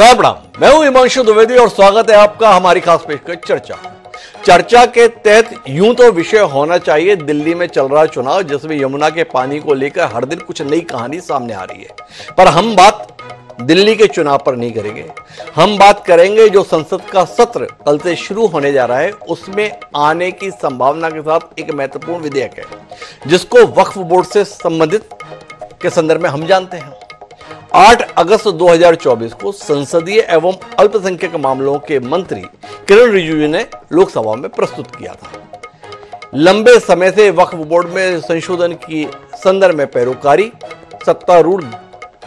प्रणाम, मैं हूं हिमांशु द्विवेदी और स्वागत है आपका हमारी खास पेशकश चर्चा के तहत यूं तो विषय होना चाहिए दिल्ली में चल रहा चुनाव, जिसमें यमुना के पानी को लेकर हर दिन कुछ नई कहानी सामने आ रही है। पर हम बात दिल्ली के चुनाव पर नहीं करेंगे, हम बात करेंगे जो संसद का सत्र कल से शुरू होने जा रहा है, उसमें आने की संभावना के साथ एक महत्वपूर्ण विधेयक है जिसको वक्फ बोर्ड से संबंधित के संदर्भ में हम जानते हैं। 8 अगस्त 2024 को संसदीय एवं अल्पसंख्यक मामलों के मंत्री किरण रिजिजू ने लोकसभा में प्रस्तुत किया था। लंबे समय से वक्फ बोर्ड में संशोधन की संदर्भ में पैरोकारी सत्तारूढ़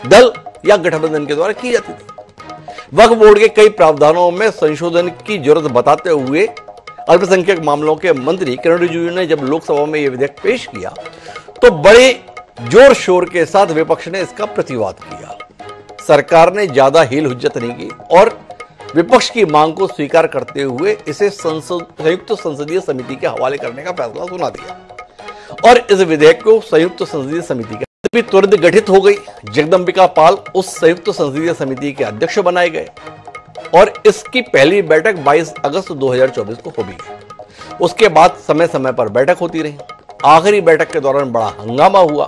दल या गठबंधन के द्वारा की जाती थी। वक्फ बोर्ड के कई प्रावधानों में संशोधन की जरूरत बताते हुए अल्पसंख्यक मामलों के मंत्री किरण रिजिजू ने जब लोकसभा में यह विधेयक पेश किया तो बड़े जोर शोर के साथ विपक्ष ने इसका प्रतिवाद किया। सरकार ने ज्यादा हील हुज्जत नहीं की और विपक्ष की मांग को स्वीकार करते हुए इसे संयुक्त संसदीय समिति के हवाले करने का फैसला सुना दिया और इस विधेयक को संयुक्त संसदीय समिति के तुरंत गठित हो गई। जगदंबिका पाल उस संयुक्त संसदीय समिति के अध्यक्ष बनाए गए और इसकी पहली बैठक 22 अगस्त 2024 को होगी। उसके बाद समय समय पर बैठक होती रही। आखिरी बैठक के दौरान बड़ा हंगामा हुआ।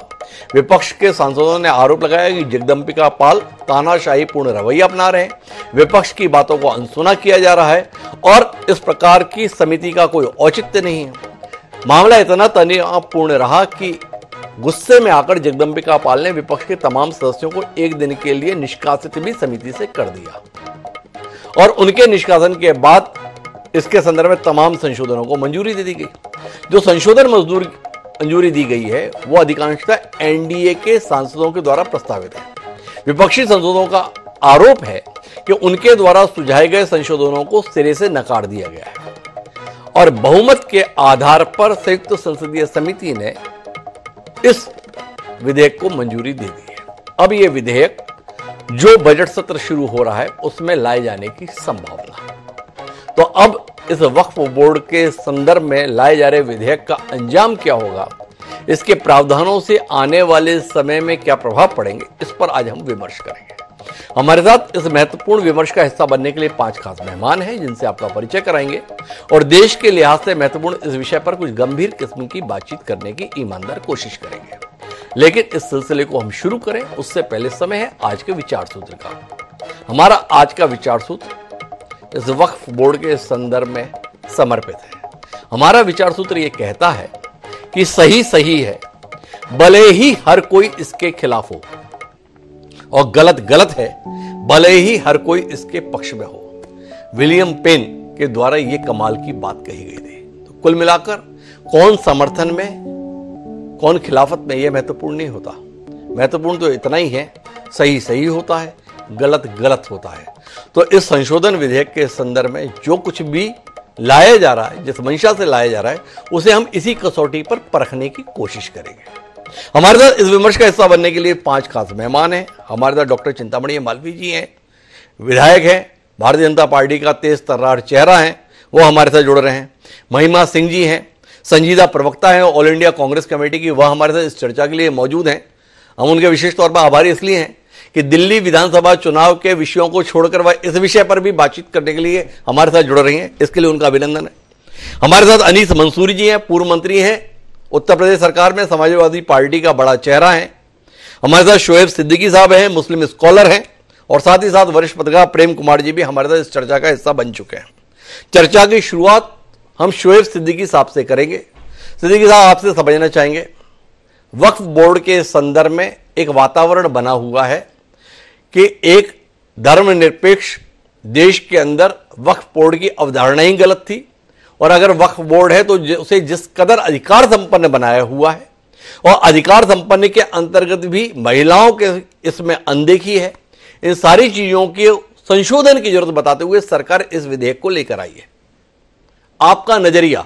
विपक्ष के सांसदों ने आरोप लगाया कि जगदंबिका पाल तानाशाही पूर्ण रवैया अपना रहे हैं, विपक्ष की बातों को अनसुना किया जा रहा है और इस प्रकार की समिति का कोई औचित्य नहीं है। मामला इतना तनावपूर्ण रहा कि गुस्से में आकर जगदंबिका पाल ने विपक्ष के तमाम सदस्यों को एक दिन के लिए निष्कासित भी समिति से कर दिया और उनके निष्कासन के बाद इसके संदर्भ में तमाम संशोधनों को मंजूरी दे दी गई। जो संशोधन मंजूरी दी गई है वो अधिकांशतः एनडीए के सांसदों के द्वारा प्रस्तावित है। विपक्षी सांसदों का आरोप है कि उनके द्वारा सुझाए गए संशोधनों को सिरे से नकार दिया गया है और बहुमत के आधार पर संयुक्त संसदीय समिति ने इस विधेयक को मंजूरी दे दी है। अब यह विधेयक जो बजट सत्र शुरू हो रहा है उसमें लाए जाने की संभावना। तो अब इस वक्फ बोर्ड के संदर्भ में लाए जा रहे विधेयक का अंजाम क्या होगा, इसके प्रावधानों से आने वाले समय में क्या प्रभाव पड़ेंगे, इस पर आज हम विमर्श करेंगे। हमारे साथ इस महत्वपूर्ण विमर्श का हिस्सा बनने के लिए 5 खास मेहमान हैं जिनसे आपका परिचय कराएंगे और देश के लिहाज से महत्वपूर्ण इस विषय पर कुछ गंभीर किस्म की बातचीत करने की ईमानदार कोशिश करेंगे। लेकिन इस सिलसिले को हम शुरू करें उससे पहले समय है आज के विचार सूत्र का। हमारा आज का विचार सूत्र इस वक्फ बोर्ड के संदर्भ में समर्पित है। हमारा विचार सूत्र यह कहता है कि सही सही है भले ही हर कोई इसके खिलाफ हो और गलत गलत है भले ही हर कोई इसके पक्ष में हो। विलियम पेन के द्वारा यह कमाल की बात कही गई थी। तो कुल मिलाकर कौन समर्थन में कौन खिलाफत में यह महत्वपूर्ण नहीं होता, महत्वपूर्ण तो इतना ही है सही सही होता है गलत गलत होता है। तो इस संशोधन विधेयक के संदर्भ में जो कुछ भी लाया जा रहा है, जिस मंशा से लाया जा रहा है, उसे हम इसी कसौटी पर परखने की कोशिश करेंगे। हमारे साथ इस विमर्श का हिस्सा बनने के लिए 5 खास मेहमान हैं। हमारे साथ डॉक्टर चिंतामणि मालवीय जी हैं, विधायक हैं, भारतीय जनता पार्टी का तेज तर्रार चेहरा है, वो हमारे साथ जुड़ रहे हैं। महिमा सिंह जी हैं, संजीदा प्रवक्ता हैं ऑल इंडिया कांग्रेस कमेटी की, वह हमारे साथ इस चर्चा के लिए मौजूद हैं। हम उनके विशेष तौर पर आभारी इसलिए हैं कि दिल्ली विधानसभा चुनाव के विषयों को छोड़कर वह इस विषय पर भी बातचीत करने के लिए हमारे साथ जुड़ रही हैं, इसके लिए उनका अभिनंदन है। हमारे साथ अनीस मंसूरी जी हैं, पूर्व मंत्री हैं, उत्तर प्रदेश सरकार में समाजवादी पार्टी का बड़ा चेहरा है। हमारे साथ शोएब सिद्दीकी साहब हैं, मुस्लिम स्कॉलर हैं और साथ ही साथ वरिष्ठ पत्रकार प्रेम कुमार जी भी हमारे साथ इस चर्चा का हिस्सा बन चुके हैं। चर्चा की शुरुआत हम शोएब सिद्दीकी साहब से करेंगे। सिद्दीकी साहब, आपसे समझना चाहेंगे, वक्फ बोर्ड के संदर्भ में एक वातावरण बना हुआ है कि एक धर्मनिरपेक्ष देश के अंदर वक्फ बोर्ड की अवधारणा ही गलत थी और अगर वक्फ बोर्ड है तो उसे जिस कदर अधिकार संपन्न बनाया हुआ है और अधिकार संपन्न के अंतर्गत भी महिलाओं के इसमें अनदेखी है, इन सारी चीजों के संशोधन की जरूरत बताते हुए सरकार इस विधेयक को लेकर आई है। आपका नजरिया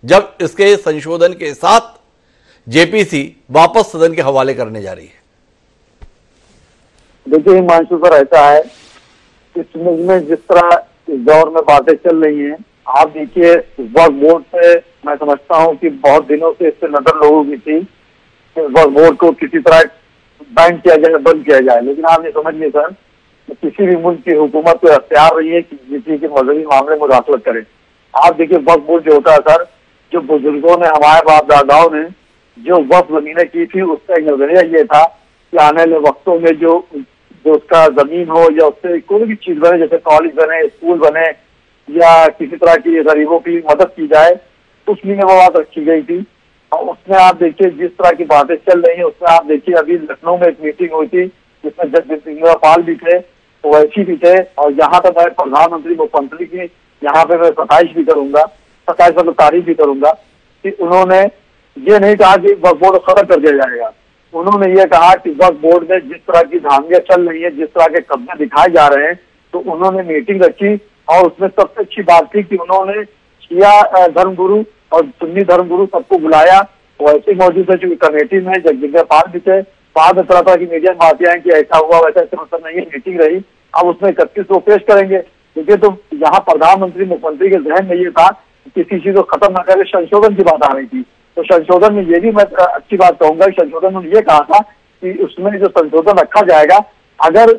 जब इसके संशोधन के साथ जेपीसी वापस सदन के हवाले करने जा रही है? देखिए हिमांशु सर, ऐसा है इस में जिस तरह इस दौर में बातें चल रही हैं, आप देखिए वक्फ बोर्ड से मैं समझता हूं कि बहुत दिनों से इससे नजर लोगों की थी कि वक्फ बोर्ड को किसी तरह बैन किया जाए, बंद किया जाए। लेकिन आप ये समझिए सर किसी भी मुल्क की हुकूमत को अख्तियार नहीं है कि किसी के मजहबी मामले में मुदाखलत करे। आप देखिए वक्फ बोर्ड जो होता है सर, जो बुजुर्गों ने, हमारे बाप दादाओं ने जो वक्फ जमीनें की थी, उसका एक नजरिया ये था कि आने वाले वक्तों में जो उसका जमीन हो या उससे कोई भी चीज बने, जैसे कॉलेज बने, स्कूल बने या किसी तरह की गरीबों की मदद की जाए, उसमें वो बात रखी गई थी। और उसमें आप देखिए जिस तरह की बातें चल रही है, उसमें आप देखिए अभी लखनऊ में एक मीटिंग हुई थी जिसमें जगदीप पाल भी थे, ओवैसी भी थे, और यहाँ तक मैं प्रधानमंत्री मुख्यमंत्री की यहाँ पे मैं सताइश भी करूंगा, 27 मतलब तारीफ भी करूंगा कि उन्होंने ये नहीं कहा कि वक्फ बोर्ड खत्म कर दिया जाएगा। उन्होंने ये कहा कि वक्फ बोर्ड में जिस तरह की धांधियां चल रही है, जिस तरह के कब्जे दिखाए जा रहे हैं, तो उन्होंने मीटिंग रखी और उसमें सबसे अच्छी बात थी कि उन्होंने शिया धर्मगुरु और सुन्नी धर्मगुरु सबको बुलाया। वैसे मौजूद है चूंकि कमेटी में जगदीप पाल भी थे। बाद में तरह तरह की मीडिया में बातें आई कि ऐसा हुआ वैसा, ऐसा मतलब नहीं है, मीटिंग रही। अब उसमें 31 को पेश करेंगे, क्योंकि तो यहाँ प्रधानमंत्री मुख्यमंत्री के जहन में ये था कि किसी चीज को खत्म न करे, संशोधन की बात आ रही थी। तो संशोधन में ये भी मैं अच्छी बात कहूंगा कि संशोधन में ये कहा था कि उसमें जो संशोधन रखा जाएगा, अगर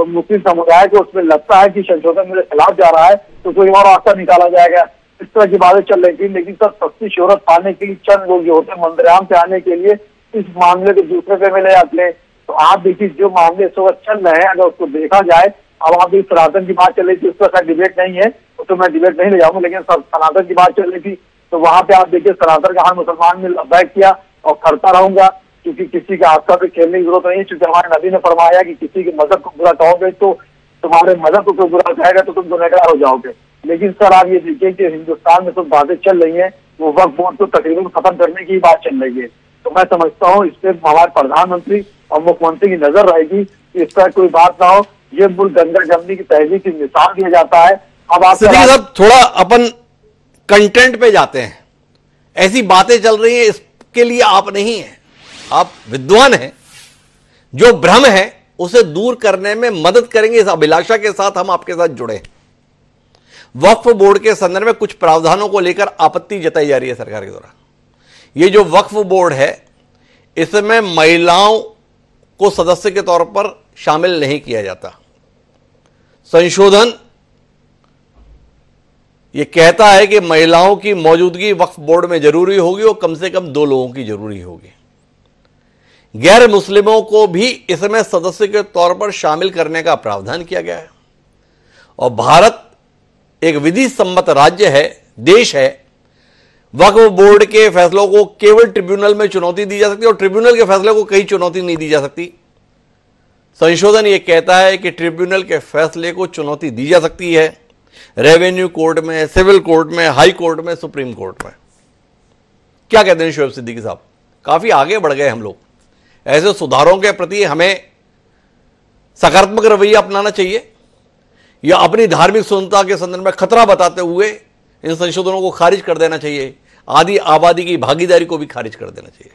मुस्लिम समुदाय को उसमें लगता है कि संशोधन मेरे खिलाफ जा रहा है तो कोई और रास्ता निकाला जाएगा। इस तरह की बातें चल रही थी। लेकिन सर सस्ती शोहरत पाने के लिए चंद लोग जो होते हैं मंदिराम से आने के लिए इस मामले को दूसरे पे मिले जाते हैं। तो आप देखिए जो मामले इस वक्त चल रहे हैं, अगर उसको देखा जाए, अब आप सनातन की बात चल रही थी, उस पर डिबेट नहीं है, तो मैं डिबेट नहीं ले जाऊंगा, लेकिन सनातन की बात चल रही थी तो वहां पे आप देखिए सनातन का हर मुसलमान ने लब्बैक किया और करता रहूंगा, क्योंकि किसी के आस्था पे खेलने की जरूरत नहीं है। क्योंकि हमारे नबी ने फरमाया कि किसी के मजहब को बुरा कहोगे तो तुम्हारे मजहब को कोई बुरा कहेगा तो तुम गुनहगार हो जाओगे। लेकिन सर आप ये देखिए कि हिंदुस्तान में तो बातें चल रही है, वो वक्फ बोर्ड को तकरीबन खत्म करने की बात चल रही है। तो मैं समझता हूँ इस पर हमारे प्रधानमंत्री और मुख्यमंत्री की नजर रहेगी कि इस पर कोई बात ना हो। ये मुल्क गंगा जमनी की तहजीब की मिसाल दिया जाता है। अब आप साहब थोड़ा अपन कंटेंट पे जाते हैं। ऐसी बातें चल रही हैं, इसके लिए आप नहीं हैं, आप विद्वान हैं। जो भ्रम है उसे दूर करने में मदद करेंगे, इस अभिलाषा के साथ हम आपके साथ जुड़े हैं। वक्फ बोर्ड के संदर्भ में कुछ प्रावधानों को लेकर आपत्ति जताई जा रही है सरकार के द्वारा। ये जो वक्फ बोर्ड है, इसमें महिलाओं को सदस्य के तौर पर शामिल नहीं किया जाता। संशोधन ये कहता है कि महिलाओं की मौजूदगी वक्फ बोर्ड में जरूरी होगी और कम से कम 2 लोगों की जरूरी होगी। गैर मुस्लिमों को भी इसमें सदस्य के तौर पर शामिल करने का प्रावधान किया गया है। और भारत एक विधि सम्मत राज्य है, देश है। वक्फ बोर्ड के फैसलों को केवल ट्रिब्यूनल में चुनौती दी जा सकती है और ट्रिब्यूनल के फैसले को कहीं चुनौती नहीं दी जा सकती। संशोधन यह कहता है कि ट्रिब्यूनल के फैसले को चुनौती दी जा सकती है रेवेन्यू कोर्ट में, सिविल कोर्ट में, हाई कोर्ट में, सुप्रीम कोर्ट में। क्या कहते हैं शोएब सिद्दीकी साहब? काफी आगे बढ़ गए हम लोग। ऐसे सुधारों के प्रति हमें सकारात्मक रवैया अपनाना चाहिए या अपनी धार्मिक स्वतंत्रता के संदर्भ में खतरा बताते हुए इन संशोधनों को खारिज कर देना चाहिए, आदि आबादी की भागीदारी को भी खारिज कर देना चाहिए?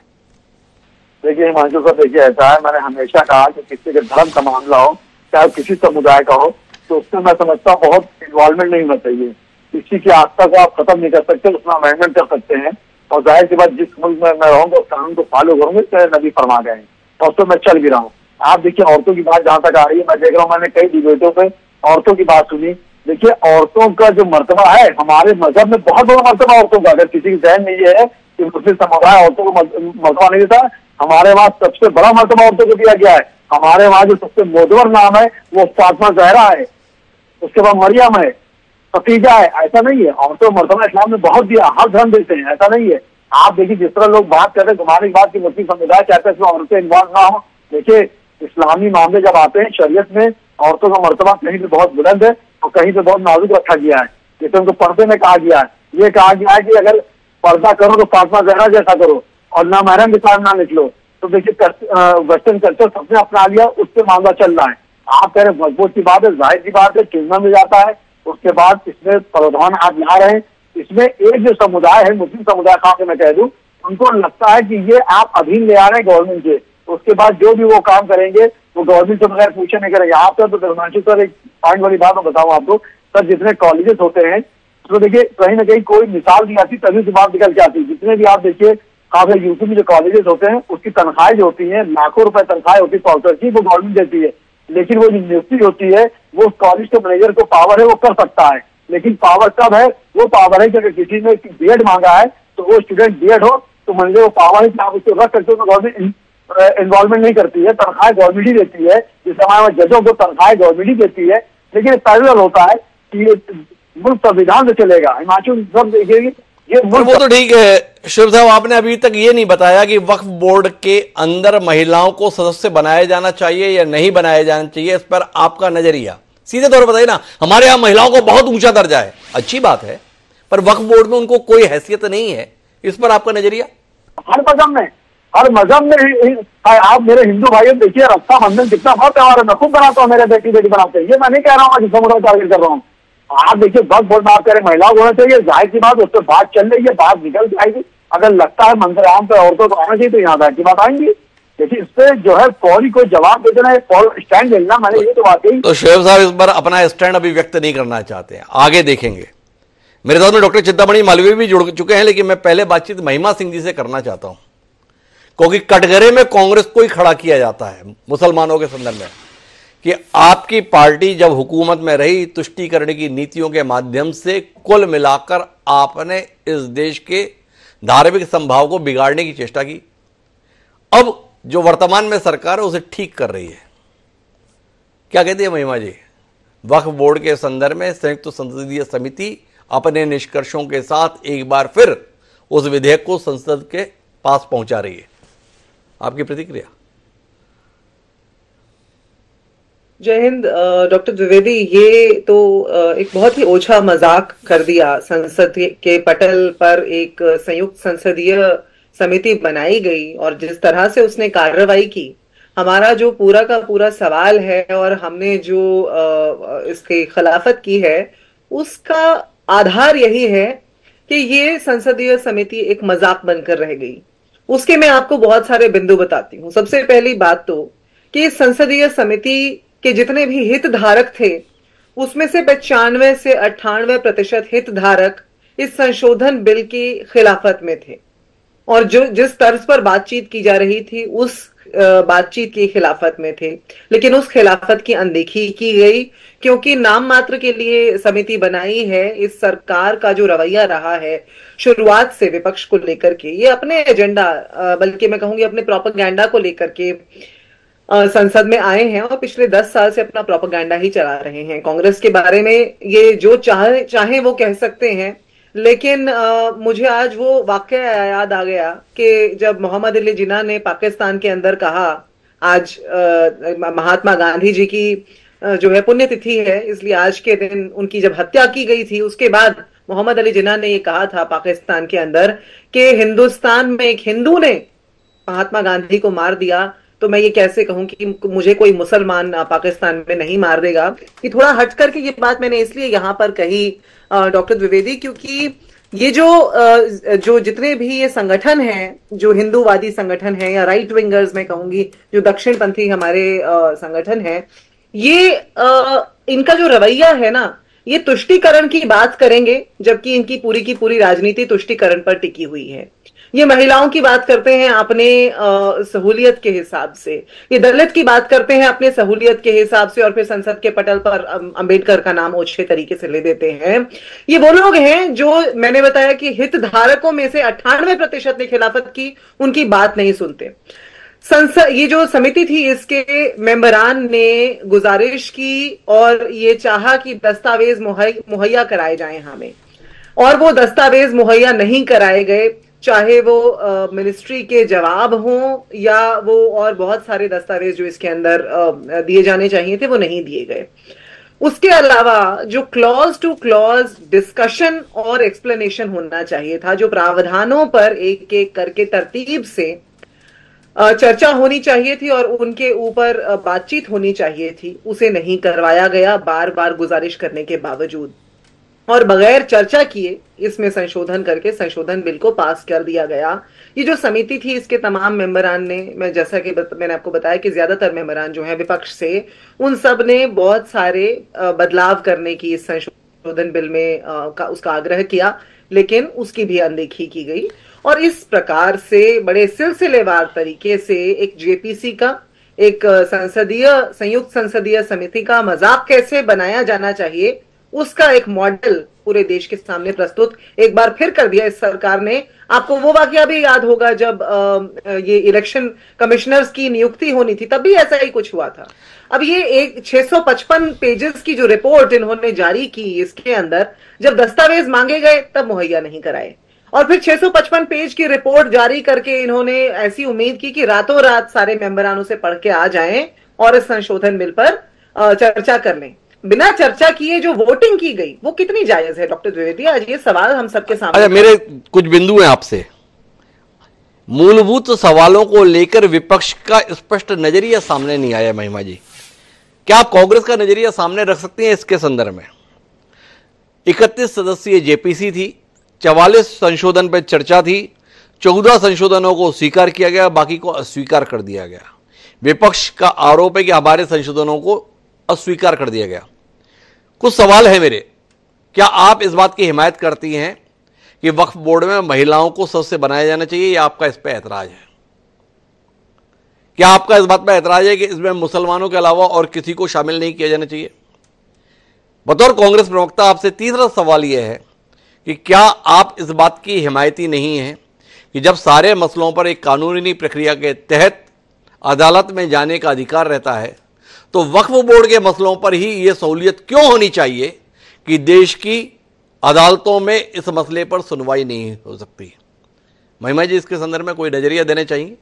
देखिए हिमांशु सर, देखिए ऐसा है, मैंने हमेशा कहा कि किसी के धर्म का मामला हो, चाहे किसी समुदाय का हो, तो उसमें मैं समझता हूँ बहुत इन्वॉल्वमेंट नहीं होना चाहिए। किसी की आस्था को आप खत्म नहीं कर सकते, उसमें अमेंडमेंट कर सकते हैं। और जाहिर सी बात, जिस मुल्क में मैं रहूंगा उस कानून को फॉलो करूंगे, चाहे नबी फरमा गए, और तो मैं चल भी रहा हूँ। आप देखिए औरतों की बात जहां तक आ रही है, मैं देख रहा हूँ, मैंने कई डिबेटों में औरतों की बात सुनी। देखिए औरतों का जो मर्तबा है हमारे मजहब में, बहुत बड़ा मर्तबा औरतों का। अगर किसी के जहन में ये है कि मुस्लिम समुदाय औरतों को मर्तबा नहीं देता, हमारे वहाँ सबसे बड़ा मर्तबा औरतों को दिया गया है। हमारे वहाँ जो सबसे मोदवर नाम है वो फातिमा ज़हरा है, उसके बाद मरियम है, खदीजा है। ऐसा नहीं है, औरतों मर्तबा इस्लाम ने बहुत दिया, हर धर्म देते हैं, ऐसा नहीं है। आप देखिए जिस तरह लोग बात कर रहे हैं घुमाने की बात की मुस्लिम समुदाय चाहते हैं इसमें औरतें इन्वॉल्व ना हो। देखिए इस्लामी मामले जब आते हैं, शरीयत में औरतों का मर्तबा कहीं पे बहुत बुलंद है और कहीं पे बहुत नाजुक रखा गया है। जैसे उनको पर्दे में कहा गया है, ये कहा गया है कि अगर पर्दा करो तो फातिमा ज़हरा जैसा करो और नामहरम के साथ ना निकलो। तो देखिए वेस्टर्न कल्चर सबने अपना लिया, उससे मामला चल रहा है। आप कह रहे मजबूत की बात है, जाहिर सी बात है, चुनना में जाता है। उसके बाद इसमें प्रावधान आप ला रहे हैं, इसमें एक जो समुदाय है, मुस्लिम समुदाय खास मैं कह दूं, उनको लगता है कि ये आप अधीन ले आ रहे हैं गवर्नमेंट के। उसके बाद जो भी वो काम करेंगे वो गवर्नमेंट से बगैर पूछे नहीं करेंगे। यहाँ पर तो धर्मांशु सर एक पॉइंट वाली बात मैं बताऊँ आपको सर, जितने कॉलेजेस होते हैं तो देखिए कहीं ना कहीं कोई मिसाल दी जाती तभी से बात निकल के आती है। जितने भी आप देखिए खासकर यूपी में जो कॉलेजेस होते हैं उसकी तनख्वाहें जो होती हैं, लाखों रुपए तनख्वाहें होती है प्रोफेसर की, वो गवर्नमेंट देती है। लेकिन वो जो नियुक्ति होती है वो कॉलेज के मैनेजर को पावर है, वो कर सकता है। लेकिन पावर कब है? वो पावर है कि अगर किसी ने बीएड मांगा है तो वो स्टूडेंट बीएड हो तो मैनेजर को पावर है कि आप उसको रख सकते हो। गवर्नमेंट इन्वॉल्वमेंट नहीं करती है, तनख्वाह गवर्नमेंट ही देती है। जिस समय में जजों को तनख्वाह गवर्नमेंट ही देती है। लेकिन पैरेलल होता है कि ये मुल्क संविधान से चलेगा। हिमाचल सब देखिए ये वो तो ठीक है शिव साहब, आपने अभी तक ये नहीं बताया कि वक्फ बोर्ड के अंदर महिलाओं को सदस्य बनाया जाना चाहिए या नहीं बनाया जाना चाहिए। इस पर आपका नजरिया सीधे तौर पर बताइए ना। हमारे यहां महिलाओं को बहुत ऊंचा दर्जा है, अच्छी बात है, पर वक्फ बोर्ड में उनको कोई हैसियत नहीं है, इस पर आपका नजरिया? हर मजहब में आप मेरे हिंदू भाइयों देखिए, रक्षाबंधन कितना बड़ा त्योहार है। मैं खूब बनाता हूँ, मेरे बेटी बनाते हैं। ये मैं नहीं कह रहा हूँ समुदाय टारगेट कर रहा हूँ। आप देखिए वक्त बोर्ड बात करें, महिलाओं को होना चाहिए, जाहिर की बात उस पर बात चल रही है, बात निकल जाएगी। अगर लगता है मंत्रालय पे औरतों को आना चाहिए तो यहाँ जाहिर की बात आएंगी। लेकिन इस पे जो है फौरी कोई जवाब दे देना, स्टैंड लेना, मैंने ये तो बात कही। तो शेव साहब इस बार अपना स्टैंड अभी व्यक्त नहीं करना चाहते हैं, आगे देखेंगे। मेरे साथ में डॉक्टर चिंतामणि मालवीय भी जुड़ चुके हैं, लेकिन मैं पहले बातचीत महिमा सिंह जी से करना चाहता हूं, क्योंकि कटघरे में कांग्रेस को ही खड़ा किया जाता है मुसलमानों के संदर्भ में कि आपकी पार्टी जब हुकूमत में रही तुष्टीकरण की नीतियों के माध्यम से कुल मिलाकर आपने इस देश के धार्मिक संभाव को बिगाड़ने की चेष्टा की। अब जो वर्तमान में सरकार है उसे ठीक कर रही है। क्या कहती है महिमा जी? वक्फ बोर्ड के संदर्भ में संयुक्त संसदीय समिति अपने निष्कर्षों के साथ एक बार फिर उस विधेयक को संसद के पास पहुंचा रही है, आपकी प्रतिक्रिया? जय हिंद। डॉक्टर द्विवेदी, ये तो एक बहुत ही ओछा मजाक कर दिया। संसद के पटल पर एक संयुक्त संसदीय समिति बनाई गई और जिस तरह से उसने कार्रवाई की, हमारा जो पूरा का पूरा सवाल है और हमने जो इसकी खिलाफत की है, उसका आधार यही है कि ये संसदीय समिति एक मजाक बनकर रह गई। उसके मैं आपको बहुत सारे बिंदु बताती हूँ। सबसे पहली बात तो कि संसदीय समिति के जितने भी हितधारक थे उसमें से 95 से 98% हितधारक इस संशोधन बिल की खिलाफत में थे और जो जिस तर्ज पर बातचीत की जा रही थी उस बातचीत की खिलाफत में थे। लेकिन उस खिलाफत की अनदेखी की गई क्योंकि नाम मात्र के लिए समिति बनाई है। इस सरकार का जो रवैया रहा है शुरुआत से विपक्ष को लेकर के, ये अपने एजेंडा बल्कि मैं कहूंगी अपने प्रोपेगेंडा को लेकर के संसद में आए हैं और पिछले 10 साल से अपना प्रोपेगेंडा ही चला रहे हैं। कांग्रेस के बारे में ये जो चाहे वो कह सकते हैं, लेकिन मुझे आज वो वाकया याद आ गया कि जब मोहम्मद अली जिन्ना ने पाकिस्तान के अंदर कहा, आज महात्मा गांधी जी की जो है पुण्यतिथि है, इसलिए आज के दिन उनकी जब हत्या की गई थी, उसके बाद मोहम्मद अली जिन्ना ने ये कहा था पाकिस्तान के अंदर कि हिंदुस्तान में एक हिंदू ने महात्मा गांधी को मार दिया तो मैं ये कैसे कहूं कि मुझे कोई मुसलमान पाकिस्तान में नहीं मार देगा। कि थोड़ा हट करके ये बात मैंने इसलिए यहां पर कही डॉक्टर द्विवेदी, क्योंकि ये जो जितने भी ये संगठन हैं, जो हिंदूवादी संगठन है या राइट विंगर्स मैं कहूंगी, जो दक्षिणपंथी हमारे संगठन है, ये इनका जो रवैया है ना, ये तुष्टीकरण की बात करेंगे जबकि इनकी पूरी की पूरी राजनीति तुष्टीकरण पर टिकी हुई है। ये महिलाओं की बात करते हैं अपने सहूलियत के हिसाब से, ये दलित की बात करते हैं अपने सहूलियत के हिसाब से और फिर संसद के पटल पर अंबेडकर का नाम ओछे तरीके से ले देते हैं। ये वो लोग हैं जो मैंने बताया कि हितधारकों में से 98% ने खिलाफत की, उनकी बात नहीं सुनते। संसद, ये जो समिति थी, इसके मेंबरान ने गुजारिश की और ये चाहा कि दस्तावेज मुहैया कराए जाए हमें, और वो दस्तावेज मुहैया नहीं कराए गए, चाहे वो मिनिस्ट्री के जवाब हों या वो और बहुत सारे दस्तावेज जो इसके अंदर दिए जाने चाहिए थे वो नहीं दिए गए। उसके अलावा जो क्लॉज टू क्लॉज डिस्कशन और एक्सप्लेनेशन होना चाहिए था, जो प्रावधानों पर एक एक करके तरतीब से चर्चा होनी चाहिए थी और उनके ऊपर बातचीत होनी चाहिए थी, उसे नहीं करवाया गया बार बार गुजारिश करने के बावजूद, और बगैर चर्चा किए इसमें संशोधन करके संशोधन बिल को पास कर दिया गया। ये जो समिति थी इसके तमाम मेंबरान ने, मैं जैसा कि मैंने आपको बताया कि ज्यादातर मेंबरान जो हैं विपक्ष से, उन सब ने बहुत सारे बदलाव करने की इस संशोधन बिल में उसका आग्रह किया, लेकिन उसकी भी अनदेखी की गई। और इस प्रकार से बड़े सिलसिलेवार तरीके से एक जेपीसी का, एक संयुक्त संसदीय समिति का मजाक कैसे बनाया जाना चाहिए, उसका एक मॉडल पूरे देश के सामने प्रस्तुत एक बार फिर कर दिया इस सरकार ने। आपको वो वाकया भी याद होगा जब ये इलेक्शन कमिश्नर्स की नियुक्ति होनी थी, तब भी ऐसा ही कुछ हुआ था। अब ये एक 655 पेजेस की जो रिपोर्ट इन्होंने जारी की, इसके अंदर जब दस्तावेज मांगे गए तब मुहैया नहीं कराए, और फिर 655 पेज की रिपोर्ट जारी करके इन्होंने ऐसी उम्मीद की कि रातों रात सारे मेंबरानों से पढ़ के आ जाएं और इस संशोधन बिल पर चर्चा कर लें। बिना चर्चा किए जो वोटिंग की गई वो कितनी जायज है डॉक्टर द्विवेदी? आज ये सवाल हम सबके सामने। अच्छा, मेरे कुछ बिंदु हैं आपसे। मूलभूत सवालों को लेकर विपक्ष का स्पष्ट नजरिया सामने नहीं आया। महिमा जी, क्या आप कांग्रेस का नजरिया सामने रख सकती हैं इसके संदर्भ में? 31 सदस्यीय जेपीसी थी, 44 संशोधन पर चर्चा थी, 14 संशोधनों को स्वीकार किया गया, बाकी को अस्वीकार कर दिया गया। विपक्ष का आरोप है कि हमारे संशोधनों को अस्वीकार कर दिया गया। कुछ सवाल है मेरे, क्या आप इस बात की हिमायत करती हैं कि वक्फ बोर्ड में महिलाओं को सदस्य बनाया जाना चाहिए, या आपका इस पर ऐतराज है? क्या आपका इस बात पर ऐतराज है कि इसमें मुसलमानों के अलावा और किसी को शामिल नहीं किया जाना चाहिए? बतौर कांग्रेस प्रवक्ता आपसे तीसरा सवाल यह है कि क्या आप इस बात की हिमायती नहीं है कि जब सारे मसलों पर एक कानूनी प्रक्रिया के तहत अदालत में जाने का अधिकार रहता है, तो वक्फ बोर्ड के मसलों पर ही यह सहूलियत क्यों होनी चाहिए कि देश की अदालतों में इस मसले पर सुनवाई नहीं हो सकती? महिमा जी, इसके संदर्भ में कोई नजरिया देने चाहिए?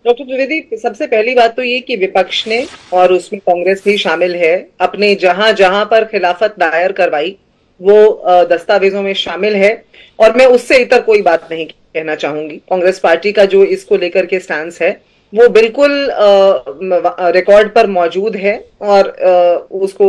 डॉक्टर द्विवेदी, सबसे पहली बात तो ये कि विपक्ष ने, और उसमें कांग्रेस भी शामिल है, अपने जहां जहां पर खिलाफत दायर करवाई वो दस्तावेजों में शामिल है, और मैं उससे इतर कोई बात नहीं कहना चाहूंगी। कांग्रेस पार्टी का जो इसको लेकर के स्टैंस है वो बिल्कुल रिकॉर्ड पर मौजूद है, और उसको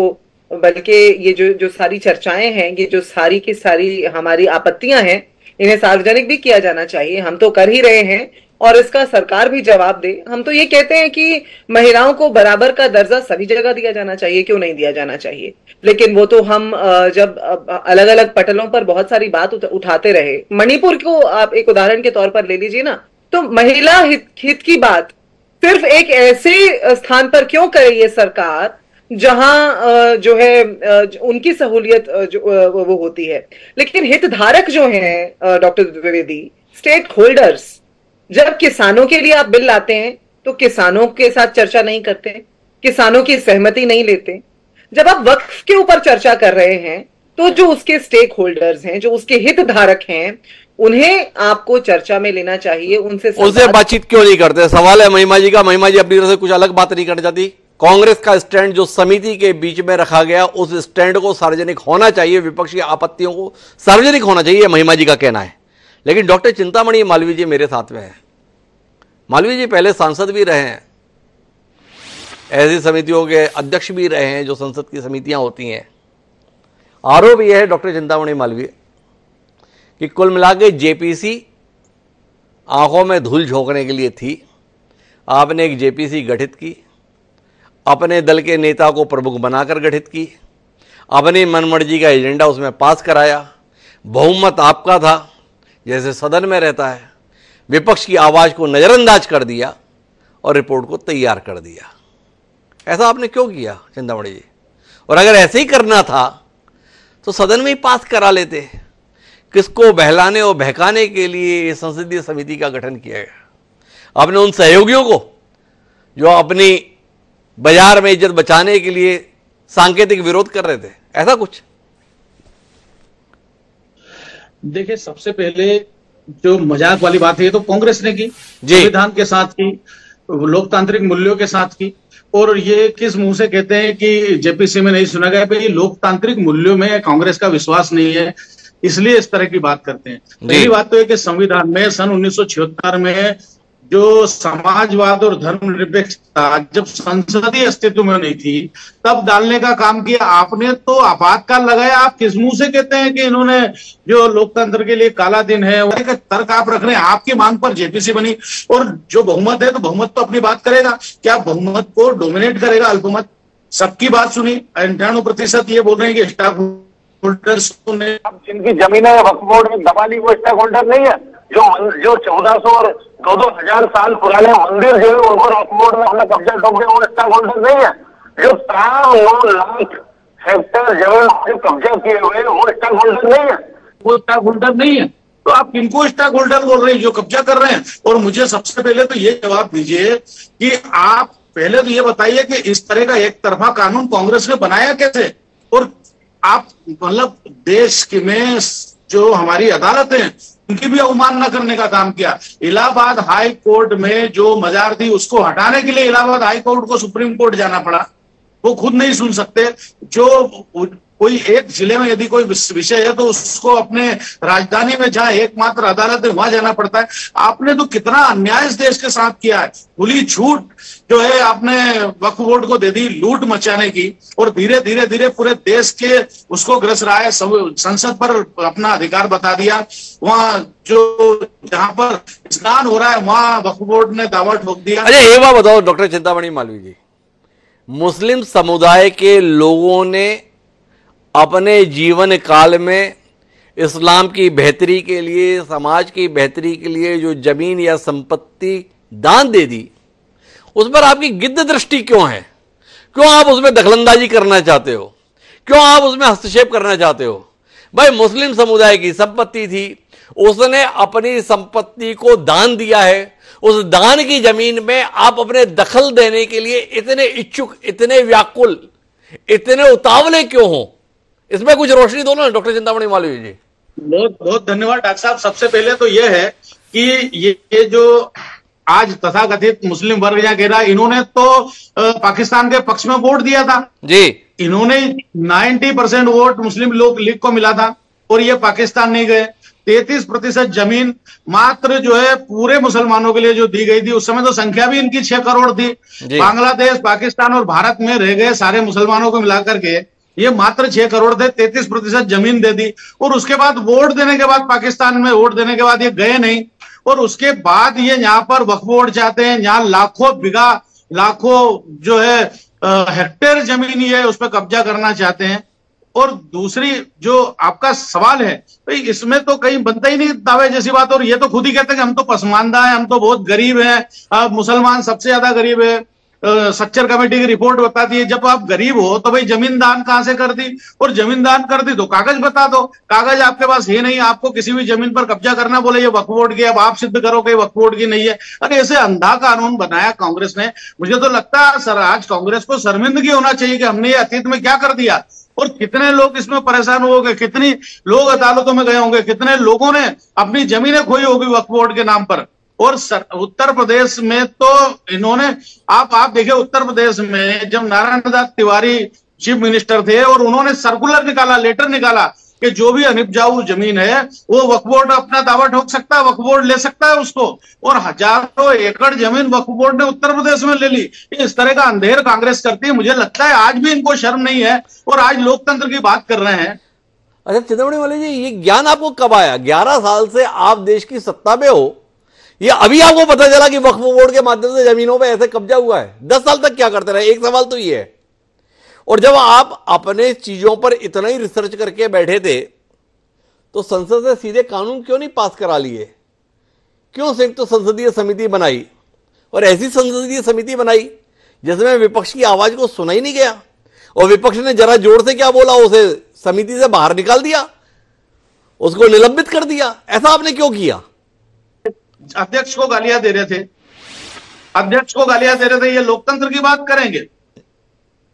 बल्कि ये जो सारी चर्चाएं हैं, ये जो सारी की सारी हमारी आपत्तियां हैं, इन्हें सार्वजनिक भी किया जाना चाहिए। हम तो कर ही रहे हैं और इसका सरकार भी जवाब दे। हम तो ये कहते हैं कि महिलाओं को बराबर का दर्जा सभी जगह दिया जाना चाहिए, क्यों नहीं दिया जाना चाहिए? लेकिन वो तो हम जब अलग अलग पटलों पर बहुत सारी बात उठाते रहे। मणिपुर को आप एक उदाहरण के तौर पर ले लीजिए ना, तो महिला हित की बात सिर्फ एक ऐसे स्थान पर क्यों करे ये सरकार जहां जो है उनकी सहूलियत वो होती है। लेकिन हितधारक जो हैं डॉक्टर द्विवेदी, स्टेक होल्डर्स, जब किसानों के लिए आप बिल लाते हैं तो किसानों के साथ चर्चा नहीं करते, किसानों की सहमति नहीं लेते। जब आप वक्फ के ऊपर चर्चा कर रहे हैं तो जो उसके स्टेक होल्डर्स हैं, जो उसके हितधारक हैं, उन्हें आपको चर्चा में लेना चाहिए, उनसे बातचीत क्यों नहीं करते? सवाल है महिमा जी का। महिमा जी अपनी तरफ से कुछ अलग बात नहीं करना चाहती? कांग्रेस का स्टैंड जो समिति के बीच में रखा गया, उस स्टैंड को सार्वजनिक होना चाहिए, विपक्षी आपत्तियों को सार्वजनिक होना चाहिए, महिमा जी का कहना है। लेकिन डॉक्टर चिंतामणि मालवीय जी मेरे साथ में है। मालवीय जी पहले सांसद भी रहे हैं, ऐसी समितियों के अध्यक्ष भी रहे हैं जो संसद की समितियां होती हैं। आरोप यह है डॉक्टर चिंतामणि मालवीय कि कुल मिला के जेपीसी आंखों में धूल झोंकने के लिए थी। आपने एक जेपीसी गठित की, अपने दल के नेता को प्रमुख बनाकर गठित की, अपनी मनमर्जी का एजेंडा उसमें पास कराया, बहुमत आपका था जैसे सदन में रहता है, विपक्ष की आवाज को नजरअंदाज कर दिया और रिपोर्ट को तैयार कर दिया। ऐसा आपने क्यों किया चिंतामणि जी? और अगर ऐसे ही करना था तो सदन में ही पास करा लेते। किसको बहलाने और बहकाने के लिए संसदीय समिति का गठन किया गया? आपने उन सहयोगियों को जो अपनी बाजार में इज्जत बचाने के लिए सांकेतिक विरोध कर रहे थे, ऐसा कुछ? देखिए, सबसे पहले जो मजाक वाली बात है ये तो कांग्रेस ने की, संविधान के साथ की, लोकतांत्रिक मूल्यों के साथ की। और ये किस मुंह से कहते हैं कि जेपीसी में नहीं सुना गया? भाई, लोकतांत्रिक मूल्यों में कांग्रेस का विश्वास नहीं है, इसलिए इस तरह की बात करते हैं। पहली बात तो है कि संविधान में सन 1976 में जो समाजवाद और धर्मनिरपेक्षता जब संसदीय अस्तित्व में नहीं थी तब डालने का काम किया आपने, तो आपातकाल लगाया। आप किस मुंह से कहते हैं कि इन्होंने जो लोकतंत्र के लिए काला दिन है, वो तर्क आप रख रहे हैं? आपकी मांग पर जेपीसी बनी, और जो बहुमत है तो बहुमत तो अपनी बात करेगा। क्या बहुमत को डोमिनेट करेगा अल्पमत? सबकी बात सुनी, 98% ये बोल रहे हैं कि स्टॉक होल्डर्स ने जिनकी जमीनें वक्फ बोर्ड में दबा ली वो स्टॉक होल्डर नहीं है। जो 1400 और 2000 साल पुराने मंदिर जो है उन पर वक्फ बोर्ड ने अपना कब्जा ठोक दिया, वो स्टॉक होल्डर नहीं है। जो 9 लाख हेक्टेयर जमीन जो कब्जा किए हुए वो स्टॉक होल्डर नहीं है, वो स्टॉक होल्डर नहीं है। तो आप किनको स्टॉक होल्डर बोल रहे हैं जो कब्जा कर रहे हैं? और मुझे सबसे पहले तो ये जवाब दीजिए कि आप पहले तो ये बताइए कि इस तरह का एक तरफा कानून कांग्रेस ने बनाया कैसे? और आप मतलब देश के में जो हमारी अदालत है उनकी भी अवमानना करने का काम किया। इलाहाबाद हाई कोर्ट में जो मजार थी उसको हटाने के लिए इलाहाबाद हाई कोर्ट को सुप्रीम कोर्ट जाना पड़ा, वो खुद नहीं सुन सकते। जो कोई एक जिले में यदि कोई विषय है तो उसको अपने राजधानी में जहां एकमात्र अदालत है वहां जाना पड़ता है। आपने तो कितना अन्याय इस देश के साथ किया है। खुली छूट जो है आपने वक्फ बोर्ड को दे दी लूट मचाने की, और धीरे धीरे धीरे पूरे देश के उसको ग्रस रहा है। संसद पर अपना अधिकार बता दिया, वहां जो जहां पर स्नान हो रहा है वहां वक्फ बोर्ड ने दावा ठोक दिया। अच्छा ये बात बताओ डॉक्टर चिंतामणि मालवीय जी, मुस्लिम समुदाय के लोगों ने अपने जीवन काल में इस्लाम की बेहतरी के लिए, समाज की बेहतरी के लिए जो जमीन या संपत्ति दान दे दी, उस पर आपकी गिद्ध दृष्टि क्यों है? क्यों आप उसमें दखलंदाजी करना चाहते हो? क्यों आप उसमें हस्तक्षेप करना चाहते हो? भाई मुस्लिम समुदाय की संपत्ति थी, उसने अपनी संपत्ति को दान दिया है, उस दान की जमीन में आप अपने दखल देने के लिए इतने इच्छुक, इतने व्याकुल, इतने उतावले क्यों हो? इसमें कुछ रोशनी दो ना डॉक्टर चिंतामणि मालवीय जी। बहुत बहुत धन्यवाद डॉक्टर साहब। सबसे पहले तो यह है कि ये जो आज तथाकथित मुस्लिम वर्ग या कह इन्होंने तो पाकिस्तान के पक्ष में वोट दिया था जी। इन्होंने 90% वोट मुस्लिम लीग को मिला था और ये पाकिस्तान नहीं गए। 33% जमीन मात्र जो है पूरे मुसलमानों के लिए जो दी गई थी, उस समय तो संख्या भी इनकी 6 करोड़ थी। बांग्लादेश, पाकिस्तान और भारत में रह गए सारे मुसलमानों को मिलाकर के ये मात्र 6 करोड़ थे। 33% जमीन दे दी और उसके बाद वोट देने के बाद, पाकिस्तान में वोट देने के बाद ये गए नहीं, और उसके बाद ये यहाँ पर वक्फ बोर्ड चाहते हैं। यहाँ लाखों बीघा, लाखों जो है हेक्टेयर जमीन ये उस पर कब्जा करना चाहते हैं। और दूसरी जो आपका सवाल है भाई, इसमें तो कहीं बनता ही नहीं दावे जैसी बात। और ये तो खुद ही कहते हैं कि हम तो पसमानदा है, हम तो बहुत गरीब हैं, मुसलमान सबसे ज्यादा गरीब है। सच्चर कमेटी की रिपोर्ट बताती है जब आप गरीब हो तो भाई जमीन दान कहां से कर दी, और जमीन दान कर दी तो कागज बता दो। कागज आपके पास है नहीं, आपको किसी भी जमीन पर कब्जा करना बोले ये वक्फ बोर्ड की, अब आप सिद्ध करो कि वक्फ बोर्ड की नहीं है। अरे ऐसे अंधा कानून बनाया कांग्रेस ने। मुझे तो लगता है सर आज कांग्रेस को शर्मिंदगी होना चाहिए कि हमने ये अतीत में क्या कर दिया, और कितने लोग इसमें परेशान हो गए, कितनी लोग अदालतों में गए होंगे, कितने लोगों ने अपनी जमीनें खोई होगी वक्फ बोर्ड के नाम पर। और उत्तर प्रदेश में तो इन्होंने आप देखिए, उत्तर प्रदेश में जब नारायण दास तिवारी चीफ मिनिस्टर थे और उन्होंने सर्कुलर निकाला, लेटर निकाला कि जो भी अनिपजाऊ जमीन है वो वक्फ बोर्ड अपना दावा ठोक सकता है, वक्फ बोर्ड ले सकता है उसको। और हजारों एकड़ जमीन वक्फ बोर्ड ने उत्तर प्रदेश में ले ली। इस तरह का अंधेर कांग्रेस करती है। मुझे लगता है आज भी इनको शर्म नहीं है और आज लोकतंत्र की बात कर रहे हैं। अच्छा चिंतामणि मालवीय जी, ये ज्ञान आपको कब आया? 11 साल से आप देश की सत्ता में हो, ये अभी आपको पता चला कि वक्फ बोर्ड के माध्यम से जमीनों पे ऐसे कब्जा हुआ है? 10 साल तक क्या करते रहे? एक सवाल तो ये है। और जब आप अपने चीजों पर इतना ही रिसर्च करके बैठे थे तो संसद से सीधे कानून क्यों नहीं पास करा लिए? क्यों संयुक्त तो संसदीय समिति बनाई, और ऐसी संसदीय समिति बनाई जिसमें विपक्ष की आवाज को सुना ही नहीं गया, और विपक्ष ने जरा जोर से क्या बोला, उसे समिति से बाहर निकाल दिया, उसको निलंबित कर दिया। ऐसा आपने क्यों किया? अध्यक्ष को गालियां दे रहे थे, अध्यक्ष को गालियां दे रहे थे, ये लोकतंत्र की बात करेंगे।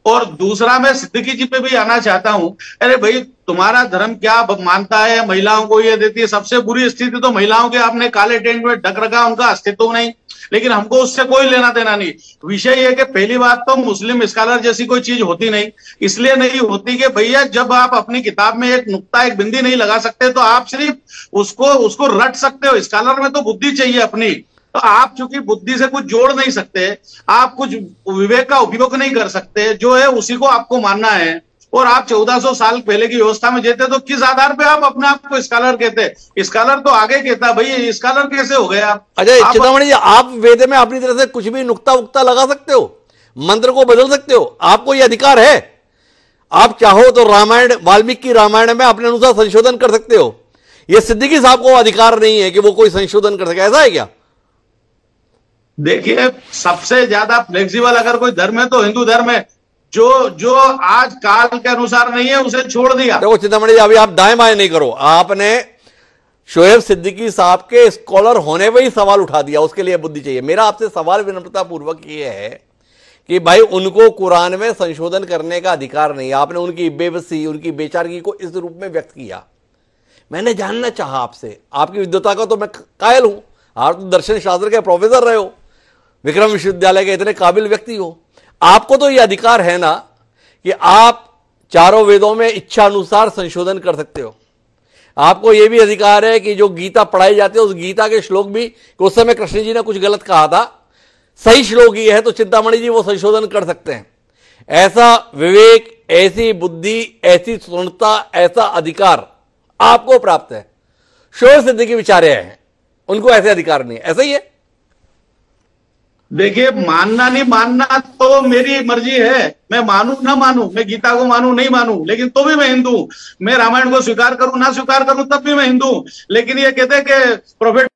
और दूसरा मैं सिद्दीकी जी पे भी आना चाहता हूं। अरे भाई तुम्हारा धर्म क्या मानता है, महिलाओं को ये देती है। सबसे बुरी स्थिति तो महिलाओं के आपने काले टेंट में ढक रखा, उनका अस्तित्व नहीं, लेकिन हमको उससे कोई लेना देना नहीं। विषय ये कि पहली बात तो मुस्लिम स्कॉलर जैसी कोई चीज होती नहीं, इसलिए नहीं होती कि भैया जब आप अपनी किताब में एक नुक्ता, एक बिंदी नहीं लगा सकते तो आप सिर्फ उसको रट सकते हो। स्कॉलर में तो बुद्धि चाहिए अपनी, तो आप चूंकि बुद्धि से कुछ जोड़ नहीं सकते, आप कुछ विवेक का उपयोग नहीं कर सकते, जो है उसी को आपको मानना है। और आप 1400 साल पहले की व्यवस्था में जीते तो किस आधार पे आप अपने आप को स्कॉलर कहते? स्कॉलर तो आगे कहता, भाई स्कॉलर कैसे हो गए आप? अच्छा चिंतामणि जी, आप वेद में अपनी तरह से कुछ भी नुक्ता उक्ता लगा सकते हो, मंत्र को बदल सकते हो, आपको यह अधिकार है। आप चाहो तो रामायण, वाल्मीकि रामायण में अपने अनुसार संशोधन कर सकते हो। ये सिद्दीकी साहब को अधिकार नहीं है कि वो कोई संशोधन कर सके, ऐसा है क्या? देखिए, सबसे ज्यादा फ्लेक्सिबल अगर कोई धर्म है तो हिंदू धर्म है। जो आज काल के अनुसार नहीं है उसे छोड़ दिया। देखो चिंतामणि जी, अभी आप दाएं बाएं नहीं करो, आपने शोएब सिद्दीकी साहब के स्कॉलर होने पर ही सवाल उठा दिया, उसके लिए बुद्धि चाहिए। मेरा आपसे सवाल विनम्रता पूर्वक ये है कि भाई उनको कुरान में संशोधन करने का अधिकार नहीं है। आपने उनकी बेबसी, उनकी बेचारगी को इस रूप में व्यक्त किया। मैंने जानना चाहा आपसे, आपकी विद्वता का तो मैं कायल हूं, आप तो दर्शन शास्त्र के प्रोफेसर रहे हो, विक्रम विश्वविद्यालय के इतने काबिल व्यक्ति हो, आपको तो यह अधिकार है ना कि आप चारों वेदों में इच्छा अनुसार संशोधन कर सकते हो। आपको यह भी अधिकार है कि जो गीता पढ़ाई जाती है उस गीता के श्लोक भी, उस समय कृष्ण जी ने कुछ गलत कहा था, सही श्लोक ही है तो चिंतामणि जी वो संशोधन कर सकते हैं। ऐसा विवेक, ऐसी बुद्धि, ऐसी स्वतंत्रता, ऐसा अधिकार आपको प्राप्त है। शोएब सिद्दीकी विचारे हैं, उनको ऐसे अधिकार नहीं है, ऐसा ही है। देखिए, मानना नहीं मानना तो मेरी मर्जी है, मैं मानू ना मानू, मैं गीता को मानू नहीं मानू, लेकिन तो भी मैं हिंदू हूं। मैं रामायण को स्वीकार करूं ना स्वीकार करूं तब भी मैं हिंदू हूं। लेकिन ये कहते हैं कि प्रोफेट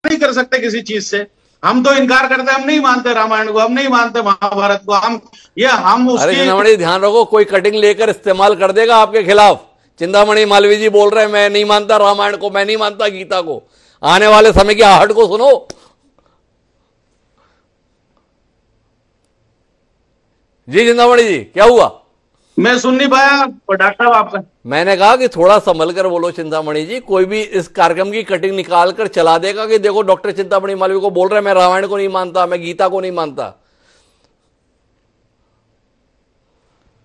नहीं कर सकते किसी चीज से, हम तो इनकार करते हैं, हम नहीं मानते रामायण को, हम नहीं मानते महाभारत को, हम उसकी। अरे चिंतामणि ध्यान रखो, कोई कटिंग लेकर इस्तेमाल कर देगा आपके खिलाफ। चिंतामणि मालवीय जी बोल रहे हैं मैं नहीं मानता रामायण को, मैं नहीं मानता गीता को। आने वाले समय की आहट को सुनो। जी चिंतामणि जी, क्या हुआ? मैं सुन नहीं पाया डॉक्टर साहब आपका। मैंने कहा कि थोड़ा संभल कर बोलो चिंतामणि जी, कोई भी इस कार्यक्रम की कटिंग निकाल कर चला देगा कि देखो डॉक्टर चिंतामणि मालवीय को बोल रहे हैं मैं रामायण को नहीं मानता, मैं गीता को नहीं मानता।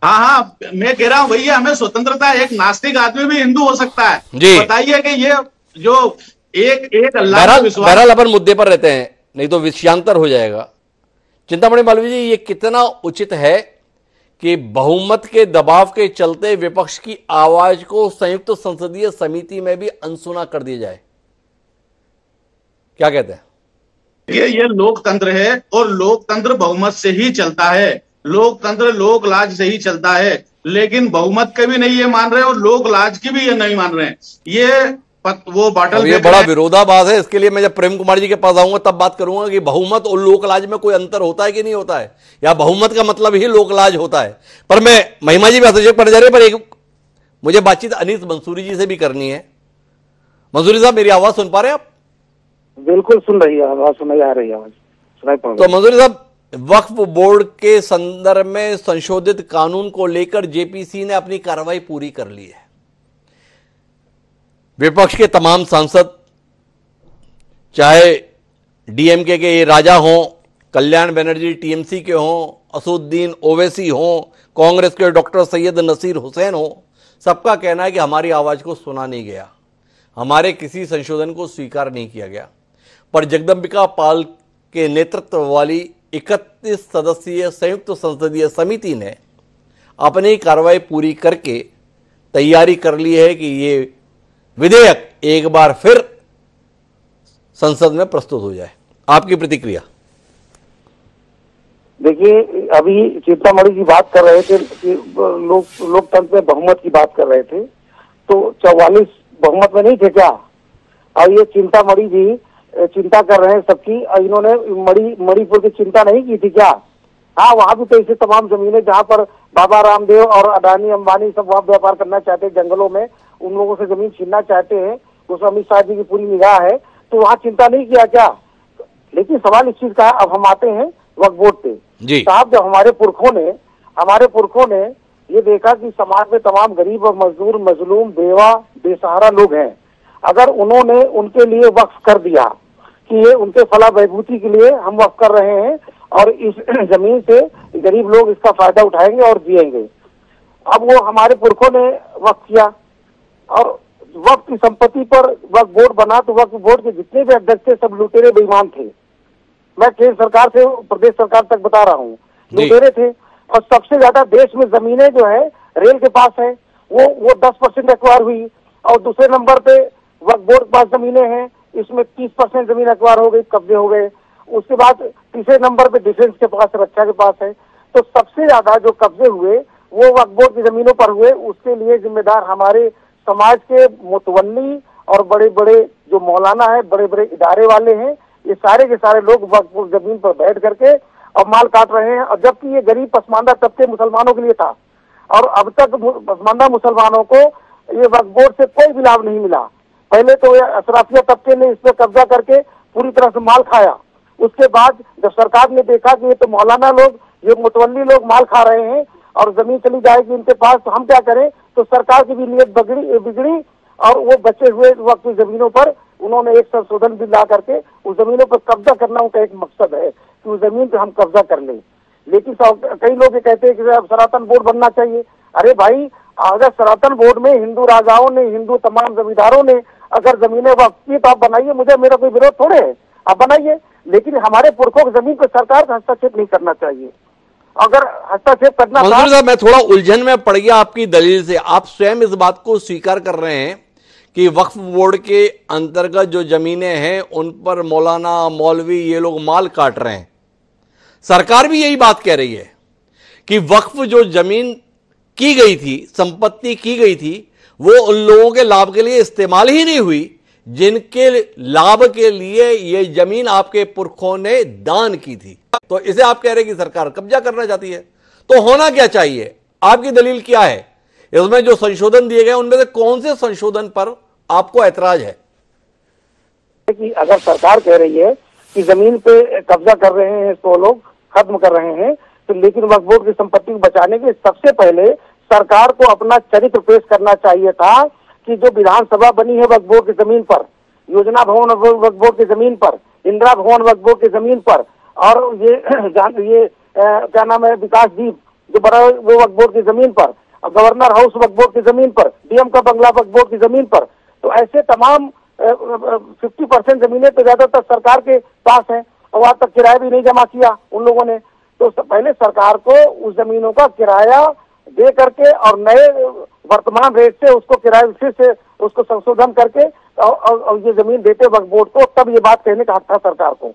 हाँ, मैं कह रहा हूं भैया, हमें स्वतंत्रता, एक नास्तिक आदमी भी हिंदू हो सकता है। जी बताइए कि ये जो एक अल्लाह का विश्वास। बहरहाल अपन मुद्दे पर रहते हैं, नहीं तो विषयांतर हो जाएगा। चिंतामणि मालवीय जी, ये कितना उचित है कि बहुमत के दबाव के चलते विपक्ष की आवाज को संयुक्त संसदीय समिति में भी अनसुना कर दिया जाए? क्या कहते हैं? ये लोकतंत्र है और लोकतंत्र बहुमत से ही चलता है। लोकतंत्र लोक लाज से ही चलता है, लेकिन बहुमत के भी नहीं ये मान रहे और लोक लाज की भी ये नहीं मान रहे। ये वो बाटल, ये बड़ा विरोधाभास है। इसके लिए मैं जब प्रेम कुमार जी के पास आऊंगा तब बात करूंगा कि बहुमत और लोकलाज में कोई अंतर होता है कि नहीं होता है, या बहुमत का मतलब ही लोकलाज होता है। पर मैं महिमा जी भी हस्तक्षेप कर जा रहे, पर एक मुझे बातचीत अनीस मंसूरी जी से भी करनी है। मंसूरी साहब, मेरी आवाज सुन पा रहे हैं आप? बिल्कुल सुन रही है आवाज, सुनाई आ रही है आवाज, सुनाई पड़ रही है। तो मंसूरी साहब, वक्फ बोर्ड के संदर्भ में संशोधित कानून को लेकर जेपीसी ने अपनी कार्रवाई पूरी कर ली है। विपक्ष के तमाम सांसद, चाहे डीएमके के ये राजा हों, कल्याण बनर्जी टीएमसी के हों, असदुद्दीन ओवैसी हों, कांग्रेस के डॉक्टर सैयद नसीर हुसैन हों, सबका कहना है कि हमारी आवाज को सुना नहीं गया, हमारे किसी संशोधन को स्वीकार नहीं किया गया। पर जगदंबिका पाल के नेतृत्व वाली 31 सदस्यीय संयुक्त संसदीय समिति ने अपनी कार्रवाई पूरी करके तैयारी कर ली है कि ये विधेयक एक बार फिर संसद में प्रस्तुत हो जाए। आपकी प्रतिक्रिया? देखिए, अभी चिंतामणि जी बात कर रहे थे कि लोकतंत्र में बहुमत की बात कर रहे थे, तो 44 बहुमत में नहीं थे क्या? और ये चिंतामणि जी चिंता कर रहे हैं सबकी, इन्होंने मणिपुर की चिंता नहीं की थी क्या? हाँ, वहां भी तो ऐसे तमाम जमीनें जहाँ पर बाबा रामदेव और अडानी अंबानी सब वहाँ व्यापार करना चाहते हैं, जंगलों में उन लोगों से जमीन छीनना चाहते हैं, उस अमित शाह जी की पूरी निगाह है, तो वहाँ चिंता नहीं किया क्या? लेकिन सवाल इस चीज का है, अब हम आते हैं वक्फ बोर्ड पे। साहब, जब हमारे पुरखों ने ये देखा कि समाज में तमाम गरीब और मजदूर, मजलूम, बेवा, बेसहारा लोग हैं, अगर उन्होंने उनके लिए वक्फ कर दिया कि ये उनके फलाह बहबूदी के लिए हम वक्फ कर रहे हैं और इस जमीन से गरीब लोग इसका फायदा उठाएंगे और जिएंगे। अब वो हमारे पुरखों ने वक्फ किया और वक्फ की संपत्ति पर वक्फ बोर्ड बना, तो वक्फ बोर्ड के जितने भी अध्यक्ष थे सब लुटेरे बेईमान थे। मैं केंद्र सरकार से प्रदेश सरकार तक बता रहा हूँ, लुटेरे थे। और सबसे ज्यादा देश में जमीनें जो है रेल के पास है, वो 10% एक्वायर हुई, और दूसरे नंबर पे वक्फ बोर्ड के पास जमीनें हैं, इसमें 30% जमीन एक्वायर हो गई, कब्जे हो गए। उसके बाद तीसरे नंबर पे डिफेंस के पास, रक्षा के पास है। तो सबसे ज्यादा जो कब्जे हुए वो वक्फ बोर्ड की जमीनों पर हुए। उसके लिए जिम्मेदार हमारे समाज के मुतवल्ली और बड़े बड़े जो मौलाना है, बड़े बड़े इदारे वाले हैं, ये सारे के सारे लोग वक्फ जमीन पर बैठ करके अब माल काट रहे हैं। और जबकि ये गरीब पसमानदा तबके मुसलमानों के लिए था और अब तक पसमानदा मुसलमानों को ये वक्फ बोर्ड से कोई भी लाभ नहीं मिला। पहले तो ये अशराफिया तबके ने इस पर कब्जा करके पूरी तरह से माल खाया। उसके बाद जब सरकार ने देखा कि ये तो मौलाना लोग, ये मुतवल्ली लोग माल खा रहे हैं और जमीन चली जाएगी इनके पास, तो हम क्या करें, तो सरकार की भी नीयत बिगड़ी और वो बचे हुए वक्त जमीनों पर उन्होंने एक संशोधन भी ला करके उस जमीनों पर कब्जा करना उनका एक मकसद है कि उस जमीन पे हम कब्जा कर लें। लेकिन कई लोग ये कहते हैं कि अब सनातन बोर्ड बनना चाहिए। अरे भाई, अगर सनातन बोर्ड में हिंदू राजाओं ने, हिंदू तमाम जमींदारों ने अगर जमीनें वक्फ की तो आप बनाइए, मेरा कोई विरोध थोड़े है, आप बनाइए। लेकिन हमारे पुरखों की जमीन पर सरकार का हस्तक्षेप नहीं करना चाहिए। अगर हस्तक्षेप करना मंजूर साहब, मैं थोड़ा उलझन में पड़ गया आपकी दलील से। आप स्वयं इस बात को स्वीकार कर रहे हैं कि वक्फ बोर्ड के अंतर्गत जो जमीनें हैं उन पर मौलाना, मौलवी, ये लोग माल काट रहे हैं। सरकार भी यही बात कह रही है कि वक्फ जो जमीन की गई थी, संपत्ति की गई थी, वो उन लोगों के लाभ के लिए इस्तेमाल ही नहीं हुई जिनके लाभ के लिए ये जमीन आपके पुरखों ने दान की थी। तो इसे आप कह रहे हैं कि सरकार कब्जा करना चाहती है। तो होना क्या चाहिए? आपकी दलील क्या है? इसमें जो संशोधन दिए गए उनमें से कौन से संशोधन पर आपको ऐतराज है? कि अगर सरकार कह रही है कि जमीन पे कब्जा कर रहे हैं तो लोग खत्म कर रहे हैं, तो लेकिन वक्फ बोर्ड की संपत्ति को बचाने के सबसे पहले सरकार को अपना चरित्र पेश करना चाहिए था कि जो विधानसभा बनी है वक्फ बोर्ड की जमीन पर, योजना भवन वक्फ बोर्ड की जमीन पर, इंदिरा भवन वक्फ बोर्ड की जमीन पर, और ये क्या नाम है, विकास द्वीप जो बड़ा वो वक्फ बोर्ड की जमीन पर, गवर्नर हाउस वक्फ बोर्ड की जमीन पर, डीएम का बंगला वक्फ बोर्ड की जमीन पर, तो ऐसे तमाम 50% जमीनें तो ज्यादातर सरकार के पास हैं और वहां तक किराया भी नहीं जमा किया उन लोगों ने। तो पहले सरकार को उस जमीनों का किराया दे करके और नए वर्तमान रेट से उसको किराया फिर से उसको संशोधन करके और ये जमीन देते वक्फ बोर्ड को, तब ये बात कहने का हक था सरकार को।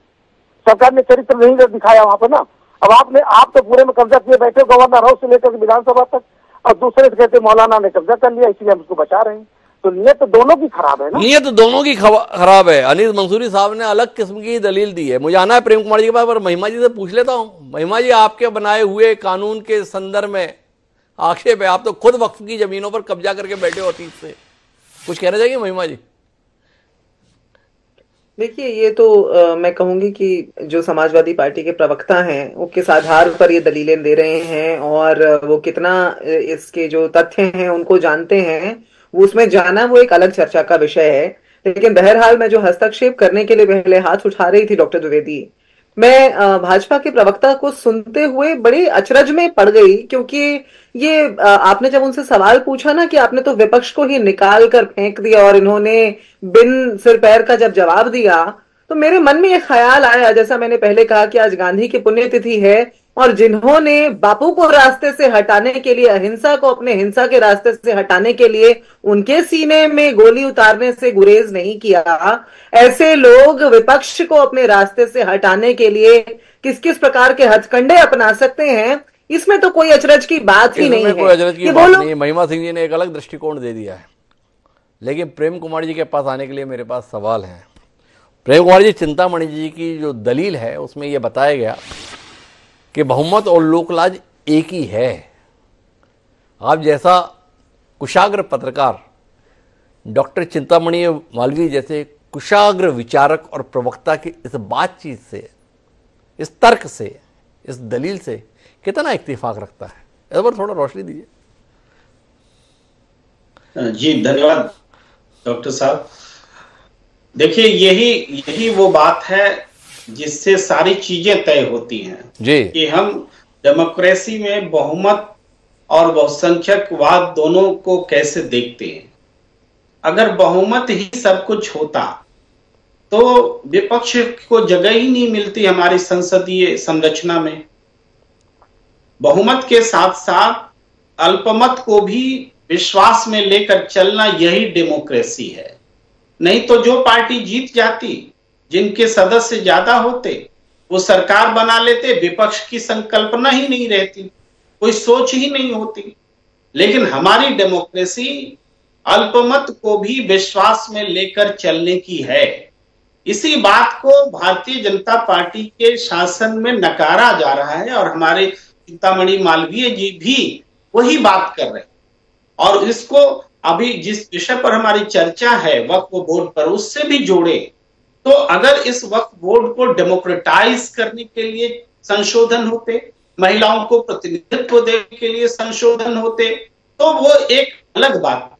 सरकार ने चरित्र नहीं दिखाया वहां पर ना। अब आप तो पूरे में कब्जा किए बैठे, गवर्नर हाउस से लेकर विधानसभा तक, और दूसरे से कहते मौलाना ने कब्जा कर लिया इसलिए हम उसको बचा रहे हैं। तो नीयत तो दोनों की खराब है ना। नीयत तो दोनों की खराब है। अनीस मंसूरी साहब ने अलग किस्म की दलील दी है। मुझे आना है प्रेम कुमार जी के पास, पर महिमा जी से पूछ लेता हूं। महिमा जी, आपके बनाए हुए कानून के संदर्भ में आक्षेप है, आप तो खुद वक्फ की जमीनों पर कब्जा करके बैठे हो अतीत से, कुछ कहना चाहिए महिमा जी? देखिए, ये तो मैं कहूंगी कि जो समाजवादी पार्टी के प्रवक्ता हैं वो किस आधार पर ये दलीलें दे रहे हैं और वो कितना इसके जो तथ्य हैं उनको जानते हैं, वो उसमें जाना वो एक अलग चर्चा का विषय है। लेकिन बहरहाल मैं जो हस्तक्षेप करने के लिए पहले हाथ उठा रही थी डॉक्टर द्विवेदी, मैं भाजपा के प्रवक्ता को सुनते हुए बड़ी अचरज में पड़ गई, क्योंकि ये आपने जब उनसे सवाल पूछा ना कि आपने तो विपक्ष को ही निकाल कर फेंक दिया और इन्होंने बिन सिर पैर का जब जवाब दिया, तो मेरे मन में ये ख्याल आया, जैसा मैंने पहले कहा कि आज गांधी की पुण्यतिथि है और जिन्होंने बापू को रास्ते से हटाने के लिए, अहिंसा को अपने हिंसा के रास्ते से हटाने के लिए उनके सीने में गोली उतारने से गुरेज नहीं किया, ऐसे लोग विपक्ष को अपने रास्ते से हटाने के लिए किस किस प्रकार के हथकंडे अपना सकते हैं, इसमें तो कोई अचरज की बात ही नहीं है। कोई अचरज की बात नहीं है। महिमा सिंह जी ने एक अलग दृष्टिकोण दे दिया है। लेकिन प्रेम कुमार जी के पास आने के लिए मेरे पास सवाल है। प्रेम कुमार जी, चिंतामणि जी की जो दलील है उसमें यह बताया गया कि बहुमत और लोकलाज एक ही है। आप जैसा कुशाग्र पत्रकार, डॉक्टर चिंतामणि मालवीय जैसे कुशाग्र विचारक और प्रवक्ता की इस बातचीत से, इस तर्क से, इस दलील से कितना इत्तेफाक रखता है, इस पर थोड़ा रोशनी दीजिए। जी धन्यवाद डॉक्टर साहब। देखिए, यही वो बात है जिससे सारी चीजें तय होती हैं जी, कि हम डेमोक्रेसी में बहुमत और बहुसंख्यकवाद दोनों को कैसे देखते हैं। अगर बहुमत ही सब कुछ होता तो विपक्ष को जगह ही नहीं मिलती हमारी संसदीय संरचना में। बहुमत के साथ साथ अल्पमत को भी विश्वास में लेकर चलना, यही डेमोक्रेसी है। नहीं तो जो पार्टी जीत जाती, जिनके सदस्य ज्यादा होते, वो सरकार बना लेते, विपक्ष की संकल्पना ही नहीं रहती, कोई सोच ही नहीं होती। लेकिन हमारी डेमोक्रेसी अल्पमत को भी विश्वास में लेकर चलने की है। इसी बात को भारतीय जनता पार्टी के शासन में नकारा जा रहा है और हमारे चिंतामणि मालवीय जी भी वही बात कर रहे हैं। और इसको अभी जिस विषय पर हमारी चर्चा है वक्फ बोर्ड पर, उससे भी जोड़े तो अगर इस वक्फ बोर्ड को डेमोक्रेटाइज करने के लिए संशोधन होते, महिलाओं को प्रतिनिधित्व देने के लिए संशोधन होते, तो वो एक अलग बात।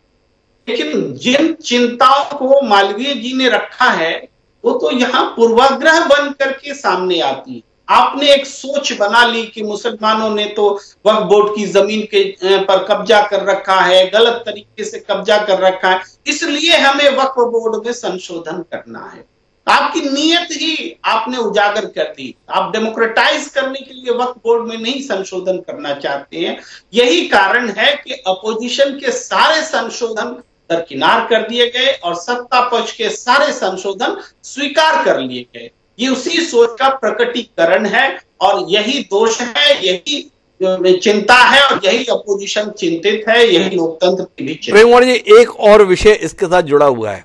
लेकिन जिन चिंताओं को मालवीय जी ने रखा है वो तो यहाँ पूर्वाग्रह बन करके सामने आती है। आपने एक सोच बना ली कि मुसलमानों ने तो वक्फ बोर्ड की जमीन के पर कब्जा कर रखा है, गलत तरीके से कब्जा कर रखा है, इसलिए हमें वक्फ बोर्ड में संशोधन करना है। आपकी नीयत ही आपने उजागर कर दी। आप डेमोक्रेटाइज करने के लिए वक्फ बोर्ड में नहीं संशोधन करना चाहते हैं। यही कारण है कि अपोजिशन के सारे संशोधन दरकिनार कर दिए गए और सत्ता पक्ष के सारे संशोधन स्वीकार कर लिए गए। ये उसी सोच का प्रकटीकरण है और यही दोष है, यही चिंता है और यही अपोजिशन चिंतित है, यही लोकतंत्र की भी चिंता। प्रेम कुमार जी, एक और विषय इसके साथ जुड़ा हुआ है।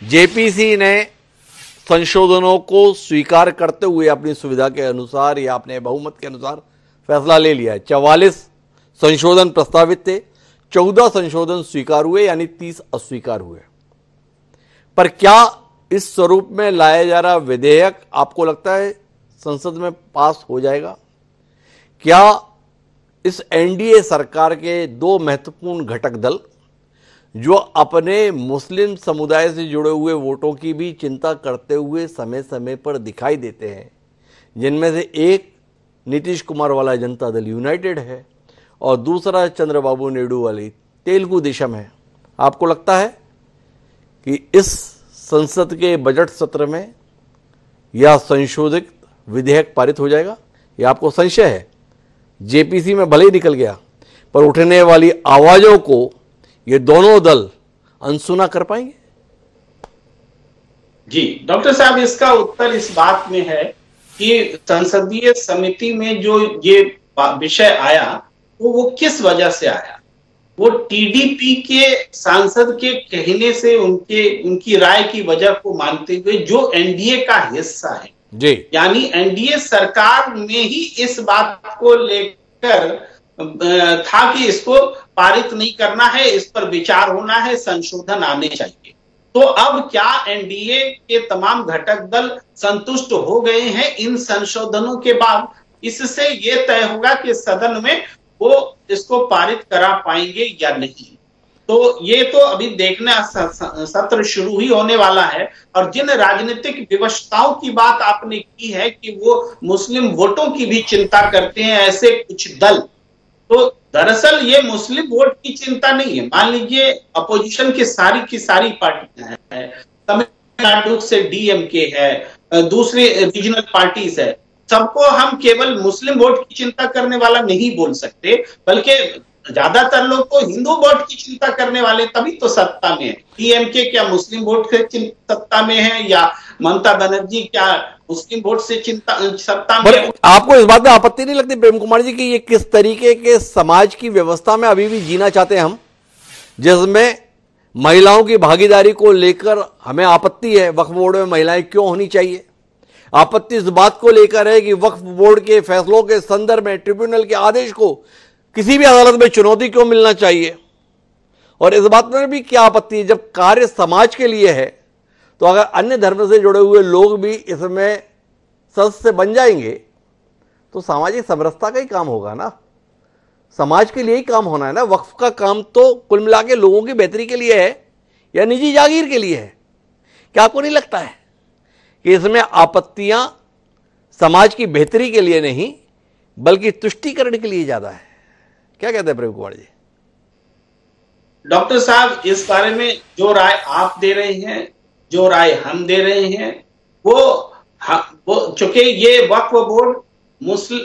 जेपीसी ने संशोधनों को स्वीकार करते हुए अपनी सुविधा के अनुसार या अपने बहुमत के अनुसार फैसला ले लिया है। 44 संशोधन प्रस्तावित थे, 14 संशोधन स्वीकार हुए, यानी 30 अस्वीकार हुए। पर क्या इस स्वरूप में लाया जा रहा विधेयक आपको लगता है संसद में पास हो जाएगा? क्या इस एनडीए सरकार के दो महत्वपूर्ण घटक दल जो अपने मुस्लिम समुदाय से जुड़े हुए वोटों की भी चिंता करते हुए समय समय पर दिखाई देते हैं, जिनमें से एक नीतीश कुमार वाला जनता दल यूनाइटेड है और दूसरा चंद्रबाबू नायडू वाली तेलुगु देशम है, आपको लगता है कि इस संसद के बजट सत्र में यह संशोधित विधेयक पारित हो जाएगा? या आपको संशय है जेपीसी में भले ही निकल गया पर उठने वाली आवाजों को ये दोनों दल अनसुना कर पाएंगे? जी डॉक्टर साहब, इसका उत्तर इस बात में है कि संसदीय समिति में जो ये विषय आया वो किस वजह से आया। वो टीडीपी के सांसद के कहने से, उनकी राय की वजह को मानते हुए जो एनडीए का हिस्सा है जी, यानी एनडीए सरकार में ही इस बात को लेकर था कि इसको पारित नहीं करना है, इस पर विचार होना है, संशोधन आने चाहिए। तो अब क्या एनडीए के तमाम घटक दल संतुष्ट हो गए हैं इन संशोधनों के बाद? इससे यह तय होगा कि सदन में वो इसको पारित करा पाएंगे या नहीं। तो ये तो अभी देखना, सत्र शुरू ही होने वाला है। और जिन राजनीतिक विवशताओं की बात आपने की है कि वो मुस्लिम वोटों की भी चिंता करते हैं ऐसे कुछ दल, तो दरअसल ये मुस्लिम वोट की चिंता नहीं है। मान लीजिए अपोजिशन की सारी पार्टियां हैं, तमिलनाडु से डीएमके है, दूसरी रीजनल पार्टीज है, सबको हम केवल मुस्लिम वोट की चिंता करने वाला नहीं बोल सकते, बल्कि ज्यादातर लोग तो हिंदू वोट की चिंता करने वाले तभी तो सत्ता में है। डीएमके क्या मुस्लिम वोट से सत्ता में है या ममता बनर्जी क्या मुस्लिम वोट से सत्ता में है? आपको इस बात में आपत्ति नहीं लगती प्रेम कुमार जी कि ये किस तरीके के समाज की व्यवस्था में अभी भी जीना चाहते हैं हम, जिसमें महिलाओं की भागीदारी को लेकर हमें आपत्ति है? वक्फ बोर्ड में महिलाएं क्यों होनी चाहिए? आपत्ति इस बात को लेकर है कि वक्फ बोर्ड के फैसलों के संदर्भ में ट्रिब्यूनल के आदेश को किसी भी अदालत में चुनौती क्यों मिलना चाहिए? और इस बात में भी क्या आपत्ति है, जब कार्य समाज के लिए है तो अगर अन्य धर्म से जुड़े हुए लोग भी इसमें सदस्य बन जाएंगे तो सामाजिक समरसता का ही काम होगा ना, समाज के लिए ही काम होना है ना। वक्फ का काम तो कुल मिला के लोगों की बेहतरी के लिए है या निजी जागीर के लिए है? क्या आपको नहीं लगता है कि इसमें आपत्तियां समाज की बेहतरी के लिए नहीं बल्कि तुष्टीकरण के लिए ज्यादा है? क्या कहते हैं प्रेम कुमार जी? डॉक्टर साहब, इस बारे में जो राय आप दे रहे हैं, जो राय हम दे रहे हैं, वो चूंकि ये वक्फ बोर्ड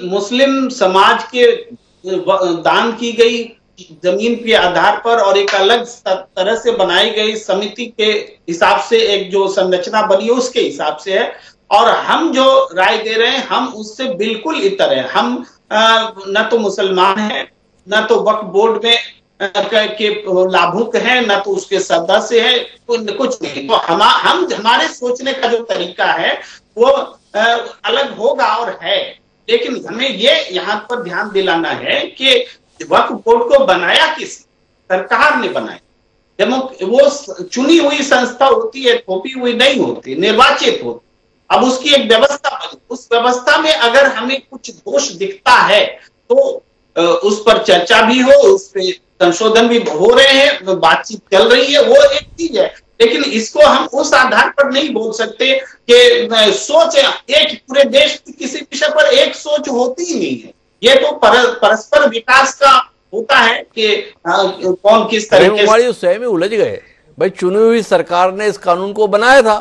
मुस्लिम समाज के दान की गई जमीन के आधार पर और एक अलग तरह से बनाई गई समिति के हिसाब से एक जो संरचना बनी है उसके हिसाब से है। और हम जो राय दे रहे हैं हम उससे बिल्कुल इतर हैं। हम न तो मुसलमान हैं, न तो वक्फ बोर्ड में के लाभुक हैं, न तो उसके सदस्य हैं, कुछ नहीं। तो हमारे सोचने का जो तरीका है वो अलग होगा और है, लेकिन हमें ये यहाँ पर ध्यान दिलाना है कि वक्फ बोर्ड को बनाया किस, सरकार ने बनाया। वो चुनी हुई संस्था होती है, थोपी हुई नहीं होती, निर्वाचित होती। अब उसकी एक व्यवस्था बनी, उस व्यवस्था में अगर हमें कुछ दोष दिखता है तो उस पर चर्चा भी हो, उस पर संशोधन भी हो रहे हैं, बातचीत चल रही है, वो एक चीज है। लेकिन इसको हम उस आधार पर नहीं बोल सकते कि सोच एक पूरे देश की किसी विषय पर एक सोच होती ही नहीं है। ये तो परस्पर विकास का होता है कि कौन किस तरीके से स्वयं में उलझ गए। भाई चुनी हुई सरकार ने इस कानून को बनाया था,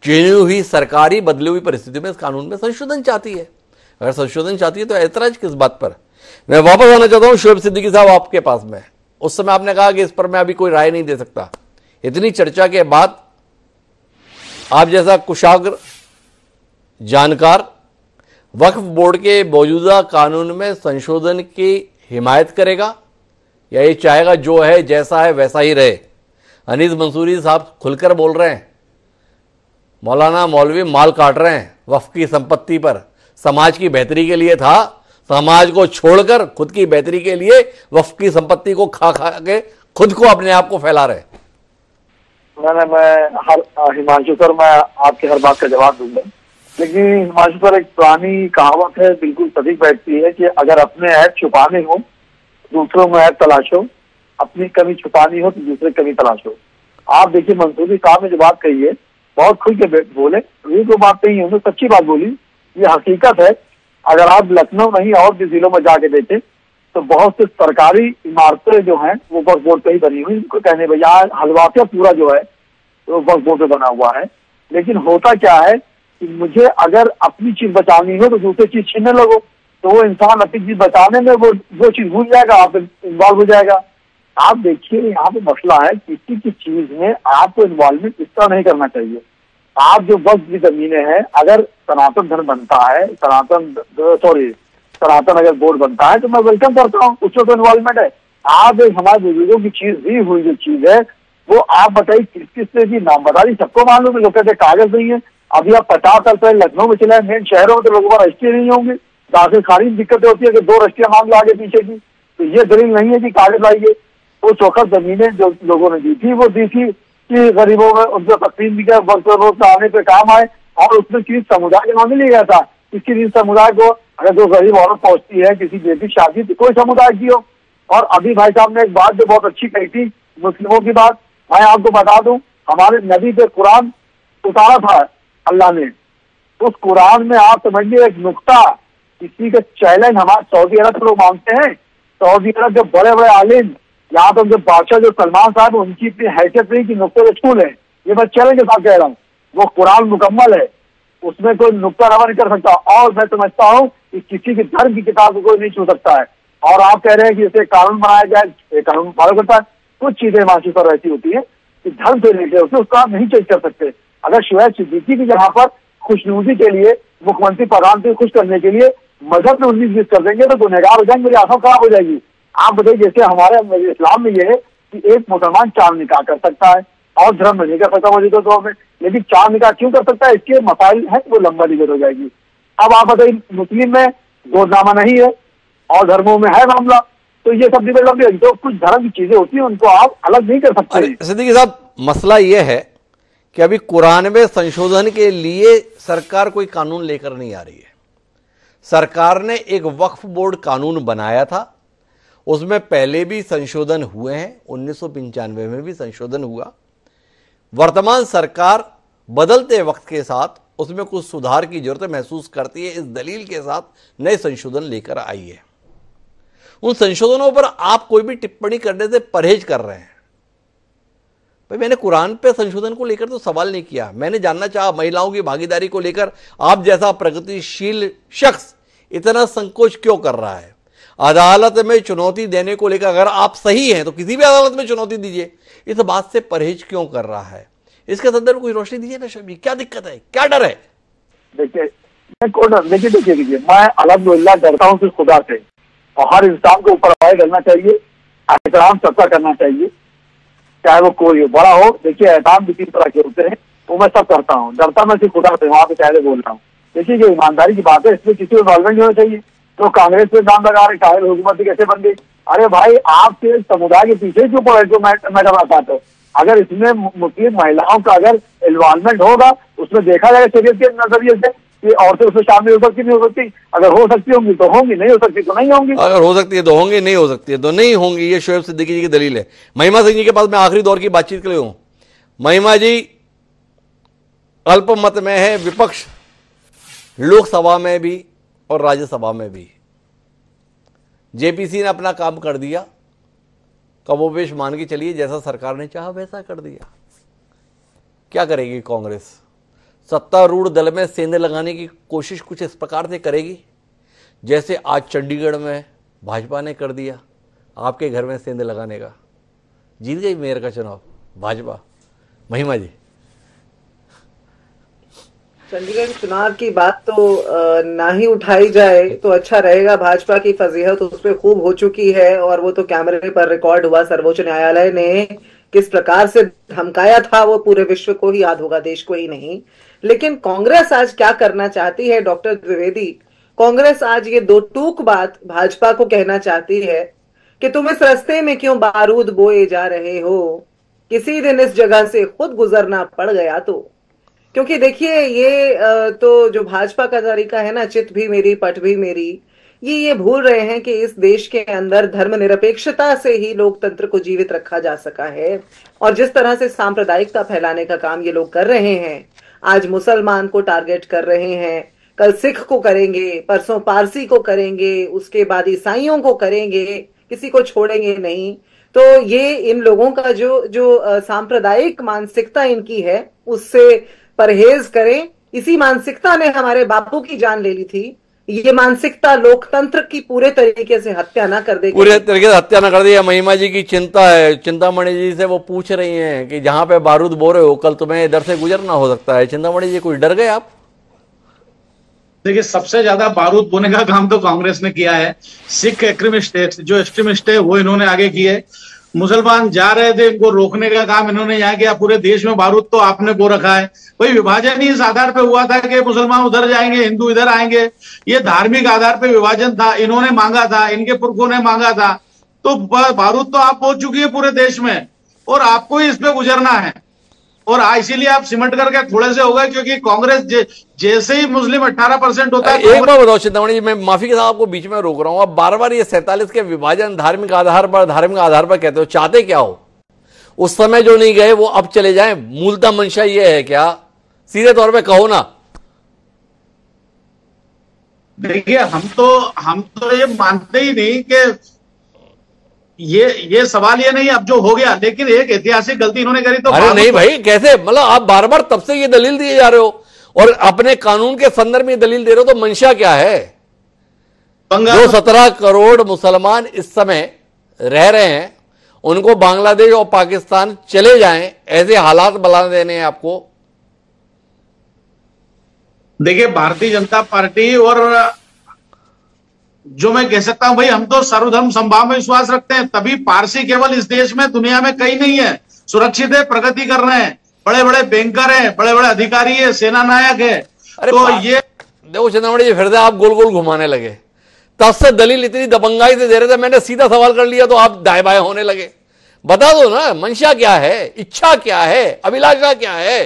चुनी हुई सरकार ही बदली हुई परिस्थिति में इस कानून में संशोधन चाहती है। अगर संशोधन चाहती है तो ऐतराज किस बात पर। मैं वापस आना चाहता हूं शोएब सिद्दीकी साहब आपके पास में। उस समय आपने कहा कि इस पर मैं अभी कोई राय नहीं दे सकता। इतनी चर्चा के बाद आप जैसा कुशाग्र जानकार वक्फ बोर्ड के मौजूदा कानून में संशोधन की हिमायत करेगा या ये चाहेगा जो है जैसा है वैसा ही रहे? अनीस मंसूरी साहब खुलकर बोल रहे हैं, मौलाना मौलवी माल काट रहे हैं वक्फ की संपत्ति पर। समाज की बेहतरी के लिए था, समाज को छोड़कर खुद की बेहतरी के लिए वक्फ की संपत्ति को खा खा के खुद को अपने आप को फैला रहे। मैं हिमांशु सर, मैं आपकी हर बात का जवाब दूंगा, लेकिन हिमांशु सर एक पुरानी कहावत है, बिल्कुल सटीक बैठती है कि अगर अपने ऐप छुपाने हो दूसरों में ऐप तलाशो, अपनी कमी छुपानी हो तो दूसरे कमी तलाशो। आप देखिए मंसूरी साहब ने जो बात कही है बहुत खुल के बोले, ये तो बात नहीं है, उन्होंने सच्ची बात बोली, ये हकीकत है। अगर आप लखनऊ नहीं और भी जिलों में जाके देखें तो बहुत से सरकारी इमारतें जो हैं वो वक्फ बोर्ड पे ही बनी हुई। इनको कहने भैया हलवासिया पूरा जो है वो वक्फ बोर्ड पे बना हुआ है। लेकिन होता क्या है कि मुझे अगर अपनी चीज बचानी हो तो दूसरी चीज छीनने लगो, तो वो इंसान अपनी चीज बचाने में वो चीज भूल जाएगा, आप इन्वॉल्व हो जाएगा। आप देखिए यहाँ पे मसला है, किसी की चीज में आपको इन्वॉल्वमेंट इस तरह नहीं करना चाहिए। आप जो वक्फ की जमीनें हैं, अगर सनातन धर्म बनता है, सनातन अगर बोर्ड बनता है तो मैं वेलकम करता हूँ, उसमें तो इन्वॉल्वमेंट है। आप एक हमारे बुजुर्गों की चीज दी हुई जो चीज है वो आप बताइए किस किस से भी नाम बता दी, सबको मालूम है। लोग कहते कागज नहीं है। अभी आप 50 साल पहले लखनऊ में चले मेन शहरों में तो लोगों को रजिस्ट्री नहीं होंगे, दाखिल खारिज दिक्कतें होती है कि 2 रजिस्ट्रियां मांग लो आगे पीछे की, तो ये दलील नहीं है कि कागज लाइए। वो चौखट जमीनें जो लोगों ने दी थी वो दी थी कि गरीबों में उनको तकसीम भी किया, वक्त रोज आने पे काम आए, और उसमें किसी समुदाय के नाम नहीं लिया गया था। किसी समुदाय को अगर जो गरीब औरत पहुंचती है किसी बेटी शादी तो कोई समुदाय की हो। और अभी भाई साहब ने एक बात जो बहुत अच्छी कही थी मुस्लिमों की बात, मैं आपको बता दूं, हमारे नबी पे कुरान उतारा था अल्लाह ने, उस कुरान में आप समझिए एक नुक्ता, किसी का चैलेंज हमारे सऊदी अरब लोग मांगते हैं। सऊदी अरब जो बड़े बड़े आलिम, यहाँ तो जो बादशाह जो सलमान साहब, उनकी इतनी हैसियत नहीं कि नुक्ते जो स्कूल है, ये मैं चैलेंज के साथ कह रहा हूँ, वो कुरान मुकम्मल है, उसमें कोई नुक्ता रवा नहीं कर सकता। और मैं समझता हूँ कि किसी के धर्म की किताब को कोई नहीं छू सकता है। और आप कह रहे हैं कि इसे कानून बनाया जाए, ये कानून फॉलो करता है। कुछ चीजें मानसी पर ऐसी होती है कि धर्म से लेकर उसे उसका नहीं चेंज कर सकते। अगर शोएब सिद्दीकी की जहाँ पर खुशनुदी के लिए मुख्यमंत्री प्रधान से खुश करने के लिए मजहब में 19-20 कर देंगे तो गुनहगार हो जाएंगे, मेरी आंखों खराब हो जाएगी। आप बताइए, जैसे हमारे इस्लाम में ये है कि एक मुसलमान 4 निकाह कर सकता है और धर्म में नहीं कर सकता मौजूदा दौर में, लेकिन 4 निकाह क्यों कर सकता है, इसके मसाइल है, वो लंबा डिबेट हो जाएगी। अब आप बताइए, मुस्लिम में गोदनामा नहीं है और धर्मों में है मामला, तो ये सब डिबेट लंबी होगी। तो कुछ धर्म की चीजें होती है उनको आप अलग नहीं कर सकते। सिद्दीकी साहब, मसला ये है कि अभी कुरान में संशोधन के लिए सरकार कोई कानून लेकर नहीं आ रही है। सरकार ने एक वक्फ बोर्ड कानून बनाया था, उसमें पहले भी संशोधन हुए हैं, 1995 में भी संशोधन हुआ। वर्तमान सरकार बदलते वक्त के साथ उसमें कुछ सुधार की जरूरत महसूस करती है, इस दलील के साथ नए संशोधन लेकर आई है। उन संशोधनों पर आप कोई भी टिप्पणी करने से परहेज कर रहे हैं। भाई, मैंने कुरान पे संशोधन को लेकर तो सवाल नहीं किया, मैंने जानना चाहा महिलाओं की भागीदारी को लेकर आप जैसा प्रगतिशील शख्स इतना संकोच क्यों कर रहा है। अदालत में चुनौती देने को लेकर अगर आप सही हैं तो किसी भी अदालत में चुनौती दीजिए, इस बात से परहेज क्यों कर रहा है, इसके संदर्भ में कोई रोशनी दीजिए ना शबी, क्या दिक्कत है, क्या डर है? देखिए मैं अल्हम्दुलिल्लाह डरता हूँ सिर्फ खुदा से, और हर इंसान को ऊपर करना चाहिए एहतराम सबका करना चाहिए, चाहे वो कोई हो, बड़ा हो। देखिए एहतराम भी 3 तरह के होते हैं, वो मैं सब करता हूँ। डरता मैं सिर्फ खुदा से, वहां पे पहले बोल रहा हूँ। देखिए जो ईमानदारी की बात है, इसमें किसी को इन्वॉल्वमेंट नहीं होना चाहिए। तो कांग्रेस पे नाम लगा रहे कायल हुकूमत कैसे बन गई? अरे भाई आपके समुदाय के पीछे क्यों पड़े जो मैडम आता है? अगर इसमें मुस्लिम महिलाओं का अगर इन्वॉल्वमेंट होगा, उसमें देखा जाएगा शरीयत के नजरिए से कि औरतें उसमें शामिल हो सकती, नहीं हो सकती। अगर हो सकती होंगी तो होंगी, नहीं हो सकती तो नहीं होंगी। अगर हो सकती है तो होंगी, नहीं हो सकती है तो नहीं होंगी। ये शोएब सिद्दीकी जी की दलील है। महिमा सिंह जी के पास मैं आखिरी दौर की बातचीत के लिए हूं। महिमा जी, अल्पमत में है विपक्ष, लोकसभा में भी और राज्यसभा में भी। जेपीसी ने अपना काम कर दिया, कमोबेश मान के चलिए, जैसा सरकार ने चाहा वैसा कर दिया। क्या करेगी कांग्रेस? सत्तारूढ़ दल में सेंधे लगाने की कोशिश कुछ इस प्रकार से करेगी जैसे आज चंडीगढ़ में भाजपा ने कर दिया, आपके घर में सेंधे लगाने का। जीत गई मेयर का चुनाव भाजपा। महिमा जी, चंडीगढ़ चुनाव की बात तो ना ही उठाई जाए तो अच्छा रहेगा। भाजपा की फजीहत उस पर खूब हो चुकी है और वो तो कैमरे पर रिकॉर्ड हुआ। सर्वोच्च न्यायालय ने किस प्रकार से धमकाया था वो पूरे विश्व को ही याद होगा, देश को ही नहीं। लेकिन कांग्रेस आज क्या करना चाहती है डॉक्टर द्विवेदी? कांग्रेस आज ये 2 टूक बात भाजपा को कहना चाहती है कि तुम इस रास्ते में क्यों बारूद बोए जा रहे हो, किसी दिन इस जगह से खुद गुजरना पड़ गया तो। क्योंकि देखिए ये तो जो भाजपा का तरीका है ना, चित भी मेरी पट भी मेरी, ये भूल रहे हैं कि इस देश के अंदर धर्मनिरपेक्षता से ही लोकतंत्र को जीवित रखा जा सका है। और जिस तरह से सांप्रदायिकता फैलाने का काम ये लोग कर रहे हैं, आज मुसलमान को टारगेट कर रहे हैं, कल सिख को करेंगे, परसों पारसी को करेंगे, उसके बाद ईसाइयों को करेंगे, किसी को छोड़ेंगे नहीं। तो ये इन लोगों का जो सांप्रदायिक मानसिकता इनकी है, उससे परहेज करें। इसी मानसिकता ने हमारे बापू की जान ले ली थी। ये मानसिकता लोकतंत्र की पूरे तरीके से हत्या ना कर दे, पूरे तरीके से हत्या ना कर दे। महिमा जी की चिंता है, चिंतामणि जी से वो पूछ रही हैं कि जहां पे बारूद बो रहे हो, कल तुम्हें इधर से गुजरना हो सकता है। चिंतामणि जी, कोई डर गए आप? देखिए, सबसे ज्यादा बारूद बोने का काम तो कांग्रेस ने किया है। सिख एक्सट्रीमिस्ट जो एक्सट्रीमिस्ट है वो इन्होंने आगे किए। मुसलमान जा रहे थे, इनको रोकने का काम इन्होंने यहाँ किया। पूरे देश में बारूद तो आपने बो रखा है। कोई विभाजन ही इस आधार पे हुआ था कि मुसलमान उधर जाएंगे, हिंदू इधर आएंगे। ये धार्मिक आधार पे विभाजन था, इन्होंने मांगा था, इनके पुरखों ने मांगा था। तो बारूद तो आप पहुंच चुकी है पूरे देश में और आपको ही इस पे गुजरना है। और इसीलिए आप सिमट करके थोड़े से हो गए, क्योंकि कांग्रेस जैसे ही मुस्लिम 18% होता है। एक बार बताओ चिंतामणि जी, मैं माफी के साथ आपको बीच में रोक रहा हूं, आप बार बार ये 47 के विभाजन धार्मिक आधार पर कहते हो, चाहते क्या हो? उस समय जो नहीं गए वो अब चले जाएं, मूलतः मंशा ये है क्या? सीधे तौर पे कहो ना। देखिए, हम तो ये मानते ही नहीं कि ये सवाल ये नहीं अब जो हो गया, लेकिन एक ऐतिहासिक गलती इन्होंने करी। तो अरे नहीं भाई, कैसे? मतलब आप बार बार तब से ये दलील दिए जा रहे हो और अपने कानून के संदर्भ में दलील दे रहे हो, तो मंशा क्या है? जो 17 करोड़ मुसलमान इस समय रह रहे हैं, उनको बांग्लादेश और पाकिस्तान चले जाएं, ऐसे हालात बना देने हैं आपको? देखिए, भारतीय जनता पार्टी और जो मैं कह सकता हूं भाई, हम तो सर्वधर्म समभाव में विश्वास रखते हैं। तभी पारसी केवल इस देश में, दुनिया में कहीं नहीं है। सुरक्षित है, प्रगति कर रहे हैं, बड़े बड़े बैंकर हैं, बड़े बड़े अधिकारी है, सेना नायक है। तो ये देखो चिंतामणि जी, फिर से आप गोल गोल घुमाने लगे। तब से दलील इतनी दबंगाई से दे रहे थे, मैंने सीधा सवाल कर लिया तो आप दाएं बाएं होने लगे। बता दो ना, मंशा क्या है, इच्छा क्या है, अभिलाषा क्या है?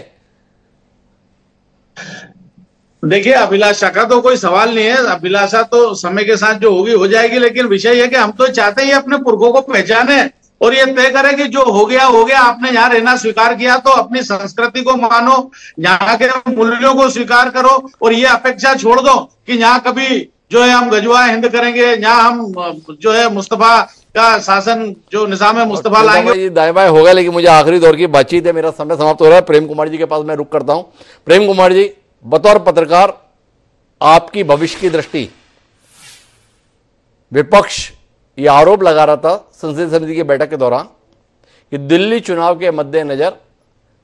देखिए, अभिलाषा का तो कोई सवाल नहीं है। अभिलाषा तो समय के साथ जो होगी हो जाएगी, लेकिन विषय यह कि हम तो चाहते ही अपने पुरखों को पहचाने और ये तय करें कि जो हो गया हो गया। आपने यहाँ रहना स्वीकार किया तो अपनी संस्कृति को मानो, यहाँ के मूल्यों को स्वीकार करो और ये अपेक्षा छोड़ दो कि यहाँ कभी जो है हम गजवा हिंद करेंगे, यहाँ हम जो है मुस्तफा का शासन, जो निजाम है मुस्तफा लाएंगे। दाएं बाएं हो गया, लेकिन मुझे आखिरी दौर की बातचीत है, मेरा समय समाप्त हो रहा है। प्रेम कुमार जी के पास मैं रुक करता हूं। प्रेम कुमार जी, बतौर पत्रकार आपकी भविष्य की दृष्टि, विपक्ष ये आरोप लगा रहा था संसदीय समिति की बैठक के दौरान कि दिल्ली चुनाव के मद्देनजर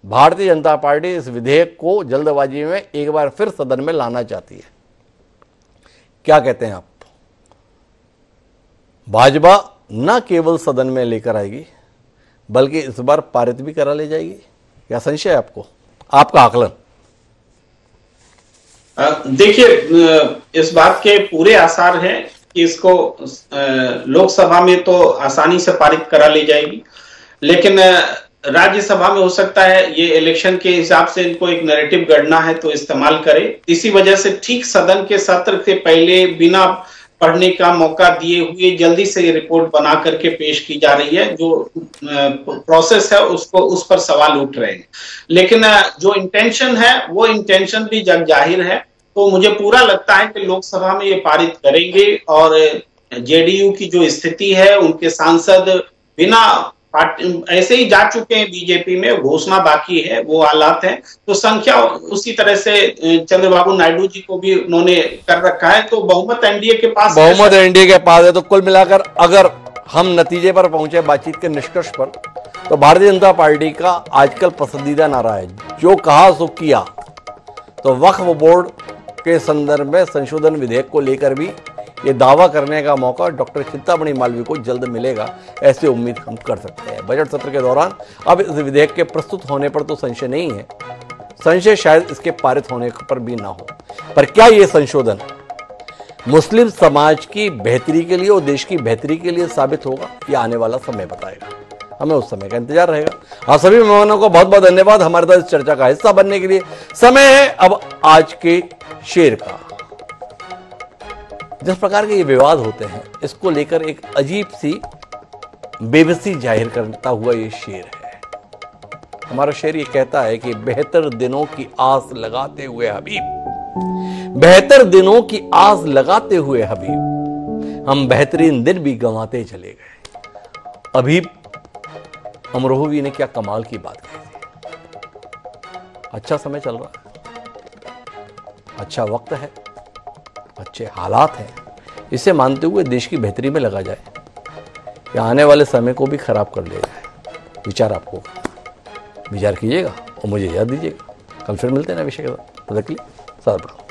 भारतीय जनता पार्टी इस विधेयक को जल्दबाजी में एक बार फिर सदन में लाना चाहती है। क्या कहते हैं आप? भाजपा न केवल सदन में लेकर आएगी बल्कि इस बार पारित भी करा ले जाएगी? क्या संशय है आपको, आपका आकलन? देखिए, इस बात के पूरे आसार हैं कि इसको लोकसभा में तो आसानी से पारित करा ली जाएगी, लेकिन राज्यसभा में हो सकता है ये इलेक्शन के हिसाब से इनको एक नैरेटिव गढ़ना है तो इस्तेमाल करे। इसी वजह से ठीक सदन के सत्र से पहले बिना पढ़ने का मौका दिए हुए जल्दी से ये रिपोर्ट बना करके पेश की जा रही है। जो प्रोसेस है उसको, उस पर सवाल उठ रहे हैं, लेकिन जो इंटेंशन है वो इंटेंशन भी जग जाहिर है। तो मुझे पूरा लगता है कि लोकसभा में ये पारित करेंगे और जेडीयू की जो स्थिति है, उनके सांसद बिना ऐसे ही जा चुके हैं बीजेपी में, घोषणा बाकी है, वो हालात है। तो संख्या उसी तरह से चंद्रबाबू नायडू जी को भी उन्होंने कर रखा है, तो बहुमत एनडीए के पास, बहुमत एनडीए के पास है। तो कुल मिलाकर अगर हम नतीजे पर पहुंचे, बातचीत के निष्कर्ष पर, तो भारतीय जनता पार्टी का आजकल पसंदीदा नारा है, जो कहा सो किया। तो वक्फ बोर्ड के संदर्भ में संशोधन विधेयक को लेकर भी ये दावा करने का मौका डॉक्टर चिंतामणि मालवीय को जल्द मिलेगा, ऐसी उम्मीद हम कर सकते हैं। बजट सत्र के दौरान अब इस विधेयक के प्रस्तुत होने पर तो संशय नहीं है, संशय शायद इसके पारित होने पर भी ना हो। पर क्या ये संशोधन मुस्लिम समाज की बेहतरी के लिए और देश की बेहतरी के लिए साबित होगा, यह आने वाला समय बताएगा। हमें उस समय का इंतजार रहेगा। आप सभी मेहमानों को बहुत बहुत धन्यवाद हमारे साथ इस चर्चा का हिस्सा बनने के लिए। समय है अब आज के शेर का। जिस प्रकार के ये विवाद होते हैं, इसको लेकर एक अजीब सी बेबसी जाहिर करता हुआ ये शेर है। हमारा शेर ये कहता है कि बेहतर दिनों की आस लगाते हुए हबीब, बेहतर दिनों की आस लगाते हुए हबीब, हम बेहतरीन दिन भी गंवाते चले गए। अभी अमरोही ने क्या कमाल की बात कही थी। अच्छा समय चल रहा है, अच्छा वक्त है, अच्छे हालात हैं, इसे मानते हुए देश की बेहतरी में लगा जाए या आने वाले समय को भी खराब कर ले जाए। विचार आपको, विचार कीजिएगा और मुझे याद दीजिएगा। कल फिर मिलते हैं नए विषय के साथ। तब तक के लिए साथ बढ़ो।